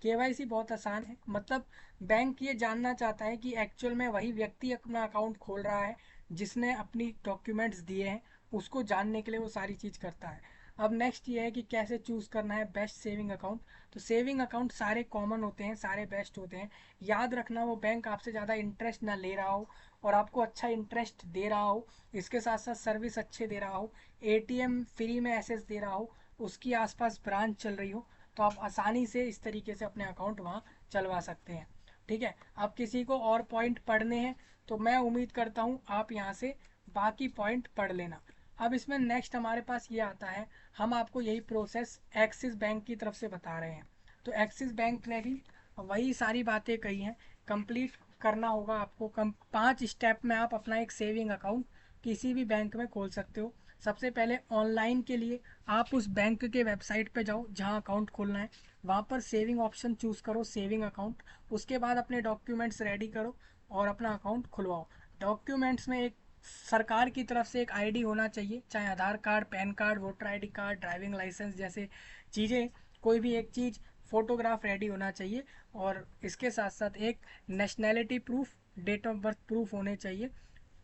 केवाईसी बहुत आसान है, मतलब बैंक ये जानना चाहता है कि एक्चुअल में वही व्यक्ति अपना अकाउंट खोल रहा है जिसने अपनी डॉक्यूमेंट्स दिए हैं, उसको जानने के लिए वो सारी चीज़ करता है। अब नेक्स्ट ये है कि कैसे चूज़ करना है बेस्ट सेविंग अकाउंट। तो सेविंग अकाउंट सारे कॉमन होते हैं, सारे बेस्ट होते हैं। याद रखना, वो बैंक आपसे ज़्यादा इंटरेस्ट ना ले रहा हो और आपको अच्छा इंटरेस्ट दे रहा हो, इसके साथ साथ सर्विस अच्छे दे रहा हो, एटीएम फ्री में एक्सेस दे रहा हो, उसकी आसपास ब्रांच चल रही हो, तो आप आसानी से इस तरीके से अपने अकाउंट वहाँ चलवा सकते हैं। ठीक है, अब किसी को और पॉइंट पढ़ने हैं तो मैं उम्मीद करता हूँ आप यहाँ से बाकी पॉइंट पढ़ लेना। अब इसमें नेक्स्ट हमारे पास ये आता है, हम आपको यही प्रोसेस एक्सिस बैंक की तरफ से बता रहे हैं। तो एक्सिस बैंक ने भी वही सारी बातें कही हैं, कंप्लीट करना होगा आपको। 5 स्टेप में आप अपना एक सेविंग अकाउंट किसी भी बैंक में खोल सकते हो। सबसे पहले ऑनलाइन के लिए आप उस बैंक के वेबसाइट पे जाओ जहां अकाउंट खोलना है, वहां पर सेविंग ऑप्शन चूज़ करो, सेविंग अकाउंट। उसके बाद अपने डॉक्यूमेंट्स रेडी करो और अपना अकाउंट खुलवाओ। डॉक्यूमेंट्स में एक सरकार की तरफ से एक आईडी होना चाहिए, चाहे Aadhaar card, PAN card, voter ID card, driving licence जैसे चीज़ें, कोई भी एक चीज़, फोटोग्राफ रेडी होना चाहिए। और इसके साथ साथ एक nationality proof, date of birth proof होने चाहिए,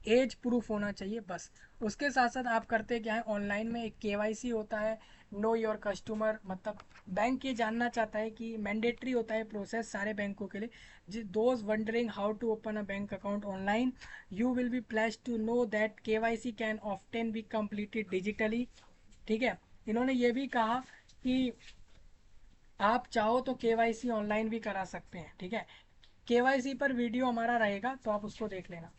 एज प्रूफ होना चाहिए, बस। उसके साथ साथ आप करते क्या है, ऑनलाइन में एक केवाईसी होता है, नो योर कस्टमर, मतलब बैंक ये जानना चाहता है कि मैंडेटरी होता है प्रोसेस सारे बैंकों के लिए। जी, those wondering how to open a bank account online, you will be placed to know that KYC can often be completed digitally. ठीक है, इन्होंने ये भी कहा कि आप चाहो तो केवाईसी ऑनलाइन भी करा सकते हैं। ठीक है, केवाईसी पर वीडियो हमारा रहेगा, तो आप उसको देख लेना।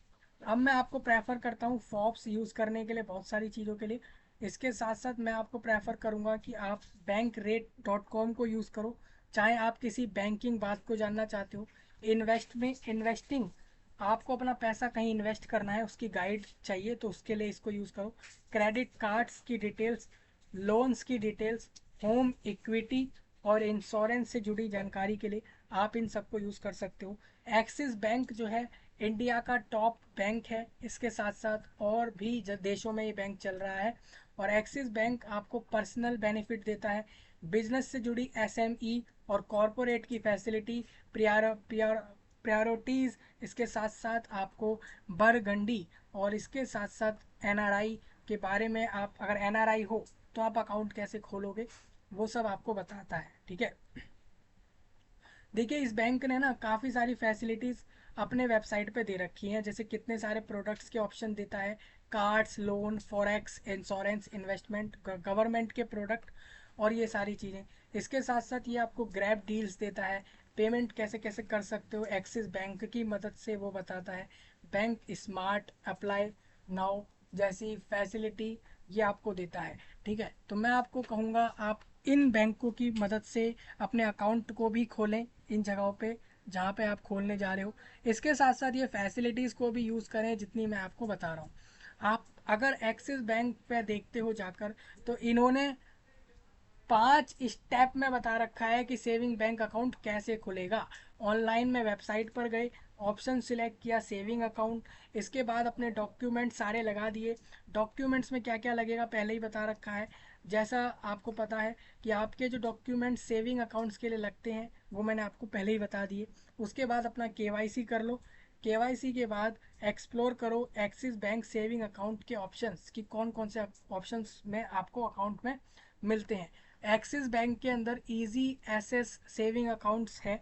अब मैं आपको प्रेफर करता हूँ फॉप्स यूज़ करने के लिए बहुत सारी चीज़ों के लिए। इसके साथ साथ मैं आपको प्रेफर करूँगा कि आप bankrate.com को यूज़ करो, चाहे आप किसी बैंकिंग बात को जानना चाहते हो इन्वेस्टिंग, आपको अपना पैसा कहीं इन्वेस्ट करना है, उसकी गाइड चाहिए तो उसके लिए इसको यूज़ करो। क्रेडिट कार्ड्स की डिटेल्स, लोन्स की डिटेल्स, होम इक्विटी और इंश्योरेंस से जुड़ी जानकारी के लिए आप इन सबको यूज़ कर सकते हो। एक्सिस बैंक जो है इंडिया का टॉप बैंक है, इसके साथ साथ और भी देशों में ये बैंक चल रहा है। और एक्सिस बैंक आपको पर्सनल बेनिफिट देता है, बिजनेस से जुड़ी एसएमई और कॉरपोरेट की फैसिलिटी, प्रायोरिटीज़, इसके साथ साथ आपको बरगंडी, और इसके साथ साथ एनआरआई के बारे में, आप अगर एनआरआई हो तो आप अकाउंट कैसे खोलोगे वो सब आपको बताता है। ठीक है, देखिए इस बैंक ने ना काफ़ी सारी फैसिलिटीज़ अपने वेबसाइट पे दे रखी हैं, जैसे कितने सारे प्रोडक्ट्स के ऑप्शन देता है, cards, loan, forex, insurance, investment, government के प्रोडक्ट और ये सारी चीज़ें। इसके साथ साथ ये आपको ग्रैब डील्स देता है, पेमेंट कैसे कैसे कर सकते हो एक्सिस बैंक की मदद से वो बताता है, बैंक स्मार्ट अप्लाई नाउ जैसी फैसिलिटी ये आपको देता है। ठीक है, तो मैं आपको कहूँगा आप इन बैंकों की मदद से अपने अकाउंट को भी खोलें इन जगहों पे जहाँ पे आप खोलने जा रहे हो। इसके साथ साथ ये फैसिलिटीज़ को भी यूज़ करें जितनी मैं आपको बता रहा हूँ। आप अगर एक्सिस बैंक पे देखते हो जाकर, तो इन्होंने 5 स्टेप में बता रखा है कि सेविंग बैंक अकाउंट कैसे खुलेगा। ऑनलाइन में वेबसाइट पर गए, ऑप्शन सिलेक्ट किया सेविंग अकाउंट, इसके बाद अपने डॉक्यूमेंट सारे लगा दिए। डॉक्यूमेंट्स में क्या क्या लगेगा पहले ही बता रखा है, जैसा आपको पता है कि आपके जो डॉक्यूमेंट सेविंग अकाउंट्स के लिए लगते हैं वो मैंने आपको पहले ही बता दिए। उसके बाद अपना केवाईसी कर लो। केवाईसी के बाद एक्सप्लोर करो एक्सिस बैंक सेविंग अकाउंट के ऑप्शंस कि कौन कौन से ऑप्शंस में आपको अकाउंट में मिलते हैं। एक्सिस बैंक के अंदर इजी एसेस सेविंग अकाउंट्स है,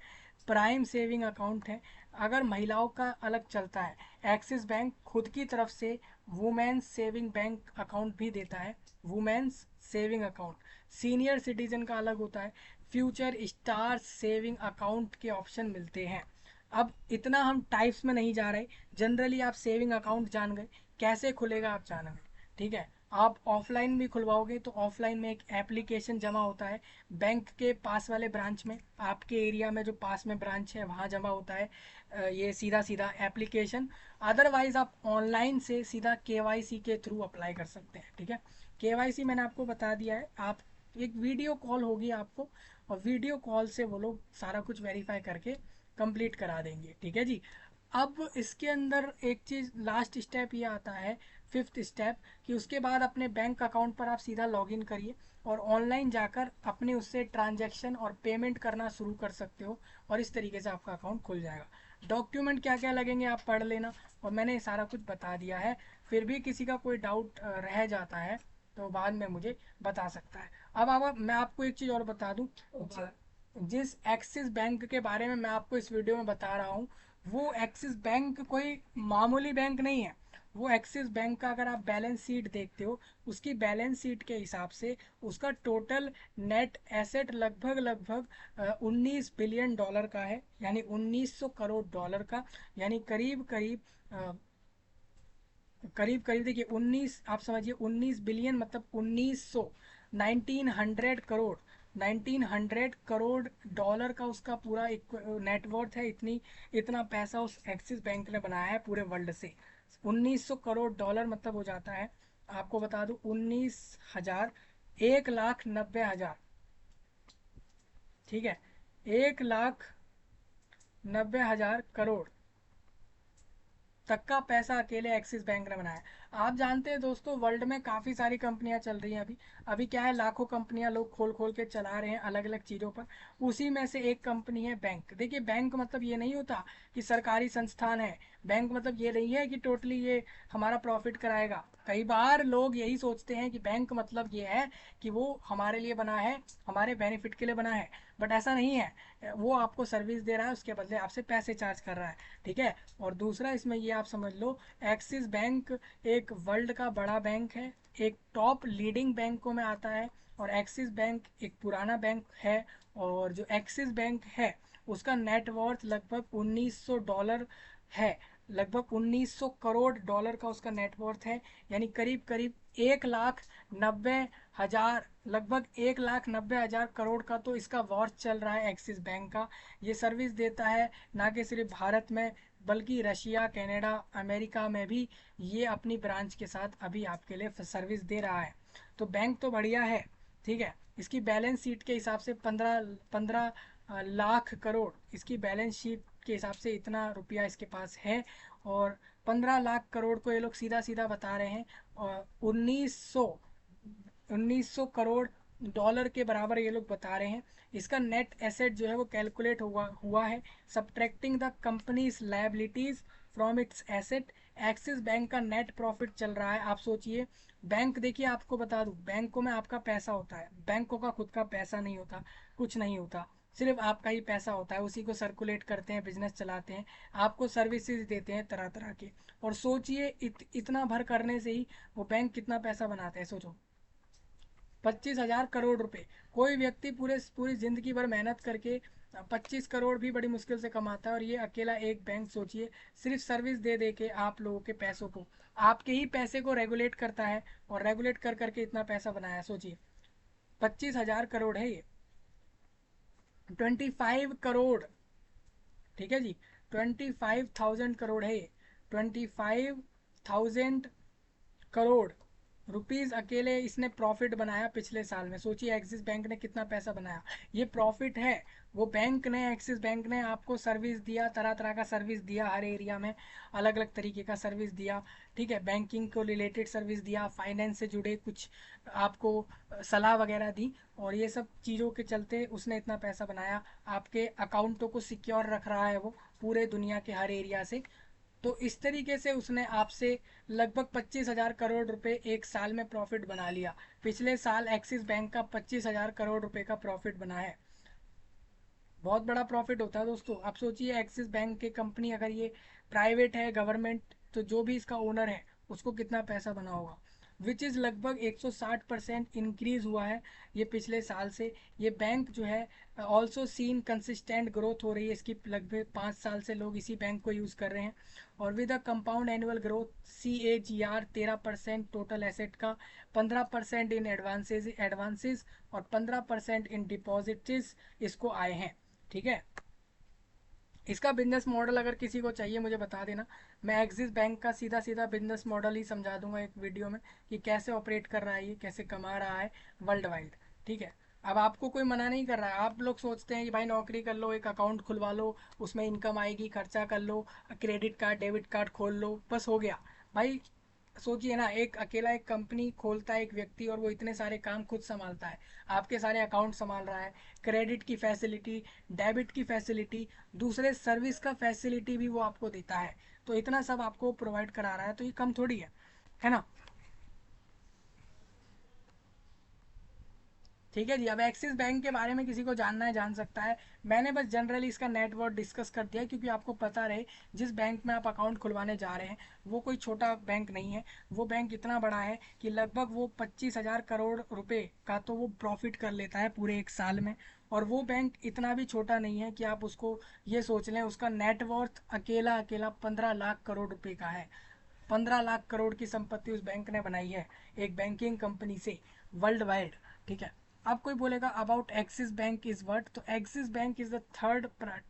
प्राइम सेविंग अकाउंट है, अगर महिलाओं का अलग चलता है। एक्सिस बैंक खुद की तरफ से वुमेन्स सेविंग बैंक अकाउंट भी देता है, women's saving account. Senior citizen का अलग होता है, फ्यूचर स्टार सेविंग अकाउंट के ऑप्शन मिलते हैं। अब इतना हम टाइप्स में नहीं जा रहे, जनरली आप सेविंग अकाउंट जान गए, कैसे खुलेगा आप जान गए। ठीक है, आप ऑफलाइन भी खुलवाओगे तो ऑफलाइन में एक एप्लीकेशन जमा होता है बैंक के पास वाले ब्रांच में, आपके एरिया में जो पास में ब्रांच है वहाँ जमा होता है ये सीधा सीधा एप्लीकेशन। अदरवाइज आप ऑनलाइन से सीधा केवाईसी के थ्रू अप्लाई कर सकते हैं। ठीक है, केवाईसी मैंने आपको बता दिया है, आप एक वीडियो कॉल होगी आपको, और वीडियो कॉल से वो लोग सारा कुछ वेरीफाई करके कंप्लीट करा देंगे। ठीक है जी, अब इसके अंदर एक चीज़ लास्ट स्टेप ये आता है, फिफ्थ स्टेप, कि उसके बाद अपने बैंक अकाउंट पर आप सीधा लॉगिन करिए और ऑनलाइन जाकर अपने उससे ट्रांजैक्शन और पेमेंट करना शुरू कर सकते हो, और इस तरीके से आपका अकाउंट खुल जाएगा। डॉक्यूमेंट क्या क्या लगेंगे आप पढ़ लेना, और मैंने सारा कुछ बता दिया है। फिर भी किसी का कोई डाउट रह जाता है तो बाद में मुझे बता सकता है। अब मैं आपको एक चीज़ और बता दूं, जिस एक्सिस बैंक के बारे में मैं आपको इस वीडियो में बता रहा हूँ, वो एक्सिस बैंक कोई मामूली बैंक नहीं है। वो एक्सिस बैंक का अगर आप बैलेंस शीट देखते हो, उसकी बैलेंस शीट के हिसाब से उसका टोटल नेट एसेट लगभग लगभग 19 बिलियन डॉलर का है, यानी 1900 करोड़ डॉलर का, यानी करीब करीब करीब करीब देखिए 19, आप समझिए 19 बिलियन मतलब 1900, 1900 करोड़, 1900 करोड़ डॉलर का उसका पूरा एक नेटवर्थ है। इतनी इतना पैसा उस एक्सिस बैंक ने बनाया है पूरे वर्ल्ड से। 1900 करोड़ डॉलर मतलब हो जाता है, आपको बता दूं, 19,000, 1,90,000। ठीक है, 1,90,000 करोड़ तक का पैसा अकेले एक्सिस बैंक ने बनाया। आप जानते हैं दोस्तों, वर्ल्ड में काफ़ी सारी कंपनियां चल रही हैं अभी। अभी क्या है, लाखों कंपनियां लोग खोल खोल के चला रहे हैं अलग अलग चीज़ों पर। उसी में से एक कंपनी है बैंक। देखिए बैंक मतलब ये नहीं होता कि सरकारी संस्थान है, बैंक मतलब ये नहीं है कि टोटली ये हमारा प्रॉफिट कराएगा। कई बार लोग यही सोचते हैं कि बैंक मतलब ये है कि वो हमारे लिए बना है, हमारे बेनिफिट के लिए बना है, बट ऐसा नहीं है। वो आपको सर्विस दे रहा है, उसके बदले आपसे पैसे चार्ज कर रहा है। ठीक है, और दूसरा इसमें ये आप समझ लो, एक्सिस बैंक एक वर्ल्ड का बड़ा बैंक है, एक टॉप लीडिंग बैंकों में आता है। और एक्सिस बैंक एक पुराना बैंक है, और जो एक्सिस बैंक है उसका नेटवर्थ लगभग $1900 है। लगभग 1900 करोड़ डॉलर का उसका नेटवर्थ है, यानी करीब करीब 1,90,000, लगभग 1,90,000 करोड़ का तो इसका वर्थ चल रहा है एक्सिस बैंक का। ये सर्विस देता है ना कि सिर्फ भारत में, बल्कि रशिया, कनाडा, अमेरिका में भी ये अपनी ब्रांच के साथ अभी आपके लिए सर्विस दे रहा है। तो बैंक तो बढ़िया है, ठीक है। इसकी बैलेंस शीट के हिसाब से 15 लाख करोड़ इसकी बैलेंस शीट के हिसाब से इतना रुपया इसके पास है। और 15 लाख करोड़ को ये लोग सीधा सीधा बता रहे हैं, और 1900 करोड़ डॉलर के बराबर ये लोग बता रहे हैं। इसका नेट एसेट जो है वो कैलकुलेट हुआ है subtracting the companies liabilities from its asset. Axis bank का नेट प्रॉफिट चल रहा है। आप सोचिए, बैंक, देखिए आपको बता दूं, बैंकों में आपका पैसा होता है, बैंकों का खुद का पैसा नहीं होता, कुछ नहीं होता, सिर्फ आपका ही पैसा होता है, उसी को सर्कुलेट करते हैं, बिजनेस चलाते हैं, आपको सर्विसेज देते हैं तरह तरह के। और सोचिए इतना भर करने से ही वो बैंक कितना पैसा बनाते हैं, सोचो, 25,000 करोड़ रुपए। कोई व्यक्ति पूरी जिंदगी भर मेहनत करके 25 करोड़ भी बड़ी मुश्किल से कमाता है, और ये अकेला एक बैंक, सोचिए, सिर्फ सर्विस दे दे के आप लोगों के पैसों को, आपके ही पैसे को रेगुलेट करता है, और रेगुलेट कर करके इतना पैसा बनाया। सोचिए, 25,000 करोड़ है ये, 25 करोड़, ठीक है जी, 25,000 करोड़ है ये, 25,000 करोड़ रुपीस अकेले इसने प्रॉफिट बनाया पिछले साल में। सोचिए एक्सिस बैंक ने कितना पैसा बनाया, ये प्रॉफिट है। वो बैंक ने, एक्सिस बैंक ने आपको सर्विस दिया, तरह तरह का सर्विस दिया, हर एरिया में अलग अलग तरीके का सर्विस दिया, ठीक है, बैंकिंग को रिलेटेड सर्विस दिया, फाइनेंस से जुड़े कुछ आपको सलाह वगैरह दी, और ये सब चीज़ों के चलते उसने इतना पैसा बनाया। आपके अकाउंटों को सिक्योर रख रहा है वो पूरे दुनिया के हर एरिया से। तो इस तरीके से उसने आपसे लगभग 25,000 करोड़ रुपए एक साल में प्रॉफिट बना लिया। पिछले साल एक्सिस बैंक का 25,000 करोड़ रुपए का प्रॉफिट बना है। बहुत बड़ा प्रॉफिट होता है दोस्तों। आप सोचिए एक्सिस बैंक की कंपनी अगर ये प्राइवेट है, गवर्नमेंट, तो जो भी इसका ओनर है उसको कितना पैसा बना होगा, विच इज़ लगभग 160% इंक्रीज हुआ है ये पिछले साल से। ये बैंक जो है ऑल्सो सीन कंसिस्टेंट ग्रोथ हो रही है इसकी, लगभग 5 साल से लोग इसी बैंक को यूज़ कर रहे हैं। और with a compound annual growth CAGR 13% total asset का, 15% इन एडवांसेज और 15% इन डिपॉजिट्स इसको आए हैं, ठीक है। इसका बिजनेस मॉडल अगर किसी को चाहिए मुझे बता देना, मैं एक्सिस बैंक का सीधा सीधा बिजनेस मॉडल ही समझा दूंगा एक वीडियो में, कि कैसे ऑपरेट कर रहा है ये, कैसे कमा रहा है वर्ल्ड वाइड, ठीक है। अब आपको कोई मना नहीं कर रहा है, आप लोग सोचते हैं कि भाई नौकरी कर लो, एक अकाउंट खुलवा लो, उसमें इनकम आएगी, खर्चा कर लो, क्रेडिट कार्ड डेबिट कार्ड खोल लो, बस हो गया। भाई सोचिए ना, एक अकेला एक कंपनी खोलता है एक व्यक्ति, और वो इतने सारे काम खुद संभालता है, आपके सारे अकाउंट संभाल रहा है, क्रेडिट की फैसिलिटी, डेबिट की फैसिलिटी, दूसरे सर्विस का फैसिलिटी भी वो आपको देता है। तो इतना सब आपको प्रोवाइड करा रहा है, तो ये कम थोड़ी है ना। ठीक है जी। अब एक्सिस बैंक के बारे में किसी को जानना है जान सकता है, मैंने बस जनरली इसका नेटवर्क डिस्कस कर दिया, क्योंकि आपको पता रहे जिस बैंक में आप अकाउंट खुलवाने जा रहे हैं वो कोई छोटा बैंक नहीं है। वो बैंक इतना बड़ा है कि लगभग वो 25,000 करोड़ रुपए का तो वो प्रॉफिट कर लेता है पूरे एक साल में। और वो बैंक इतना भी छोटा नहीं है कि आप उसको ये सोच लें, उसका नेटवर्थ अकेला अकेला 15 लाख करोड़ रुपए का है। 15 लाख करोड़ की संपत्ति उस बैंक ने बनाई है एक बैंकिंग कंपनी से, वर्ल्ड वाइड, ठीक है। अब कोई बोलेगा about Axis bank is what, तो Axis bank is the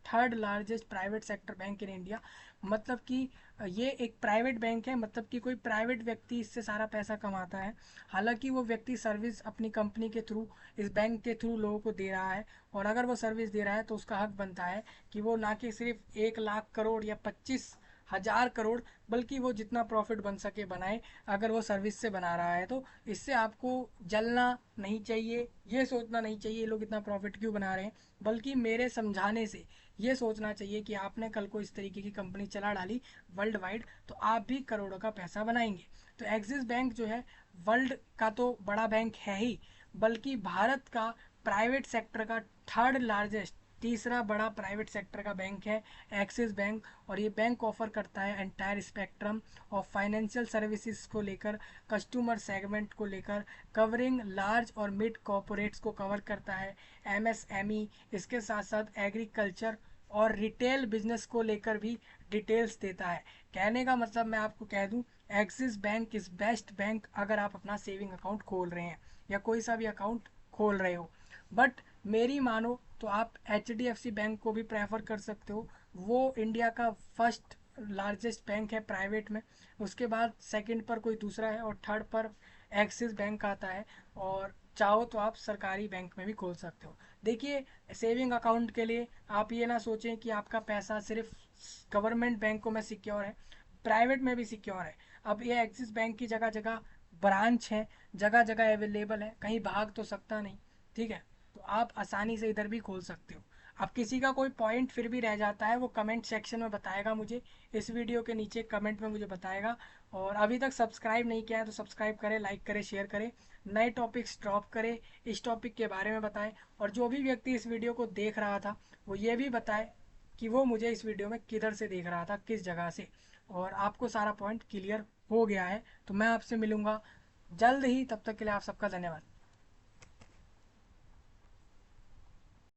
third largest private sector bank in India. मतलब कि ये एक प्राइवेट बैंक है, मतलब कि कोई प्राइवेट व्यक्ति इससे सारा पैसा कमाता है। हालांकि वो व्यक्ति सर्विस अपनी कंपनी के थ्रू, इस बैंक के थ्रू लोगों को दे रहा है, और अगर वो सर्विस दे रहा है तो उसका हक बनता है कि वो ना कि सिर्फ 1 लाख करोड़ या 25,000 करोड़, बल्कि वो जितना प्रॉफिट बन सके बनाए, अगर वो सर्विस से बना रहा है तो। इससे आपको जलना नहीं चाहिए, ये सोचना नहीं चाहिए ये लोग इतना प्रॉफिट क्यों बना रहे हैं, बल्कि मेरे समझाने से ये सोचना चाहिए कि आपने कल को इस तरीके की कंपनी चला डाली वर्ल्ड वाइड, तो आप भी करोड़ों का पैसा बनाएंगे। तो एक्सिस बैंक जो है वर्ल्ड का तो बड़ा बैंक है ही, बल्कि भारत का प्राइवेट सेक्टर का थर्ड लार्जेस्ट, तीसरा बड़ा प्राइवेट सेक्टर का बैंक है एक्सिस बैंक। और ये बैंक ऑफर करता है entire spectrum of financial services को लेकर, कस्टमर सेगमेंट को लेकर, कवरिंग लार्ज और मिड कॉरपोरेट्स को कवर करता है, MSME, इसके साथ साथ एग्रीकल्चर और रिटेल बिजनेस को लेकर भी डिटेल्स देता है। कहने का मतलब मैं आपको कह दूं, axis bank is best bank अगर आप अपना सेविंग अकाउंट खोल रहे हैं या कोई सा भी अकाउंट खोल रहे हो। बट मेरी मानो तो आप H D F C bank को भी प्रेफर कर सकते हो। वो इंडिया का फर्स्ट लार्जेस्ट बैंक है प्राइवेट में। उसके बाद सेकंड पर कोई दूसरा है और थर्ड पर एक्सिस बैंक आता है। और चाहो तो आप सरकारी बैंक में भी खोल सकते हो। देखिए, सेविंग अकाउंट के लिए आप ये ना सोचें कि आपका पैसा सिर्फ गवर्नमेंट बैंकों में सिक्योर है, प्राइवेट में भी सिक्योर है। अब ये एक्सिस बैंक की जगह जगह ब्रांच है, जगह जगह अवेलेबल है, कहीं भाग तो सकता नहीं। ठीक है, तो आप आसानी से इधर भी खोल सकते हो। अब किसी का कोई पॉइंट फिर भी रह जाता है, वो कमेंट सेक्शन में बताएगा मुझे, इस वीडियो के नीचे कमेंट में मुझे बताएगा। और अभी तक सब्सक्राइब नहीं किया है तो सब्सक्राइब करें, लाइक करें, शेयर करें, नए टॉपिक्स ड्रॉप करें, इस टॉपिक के बारे में बताएं। और जो भी व्यक्ति इस वीडियो को देख रहा था वो ये भी बताए कि वो मुझे इस वीडियो में किधर से देख रहा था, किस जगह से। और आपको सारा पॉइंट क्लियर हो गया है तो मैं आपसे मिलूंगा जल्द ही। तब तक के लिए आप सबका धन्यवाद।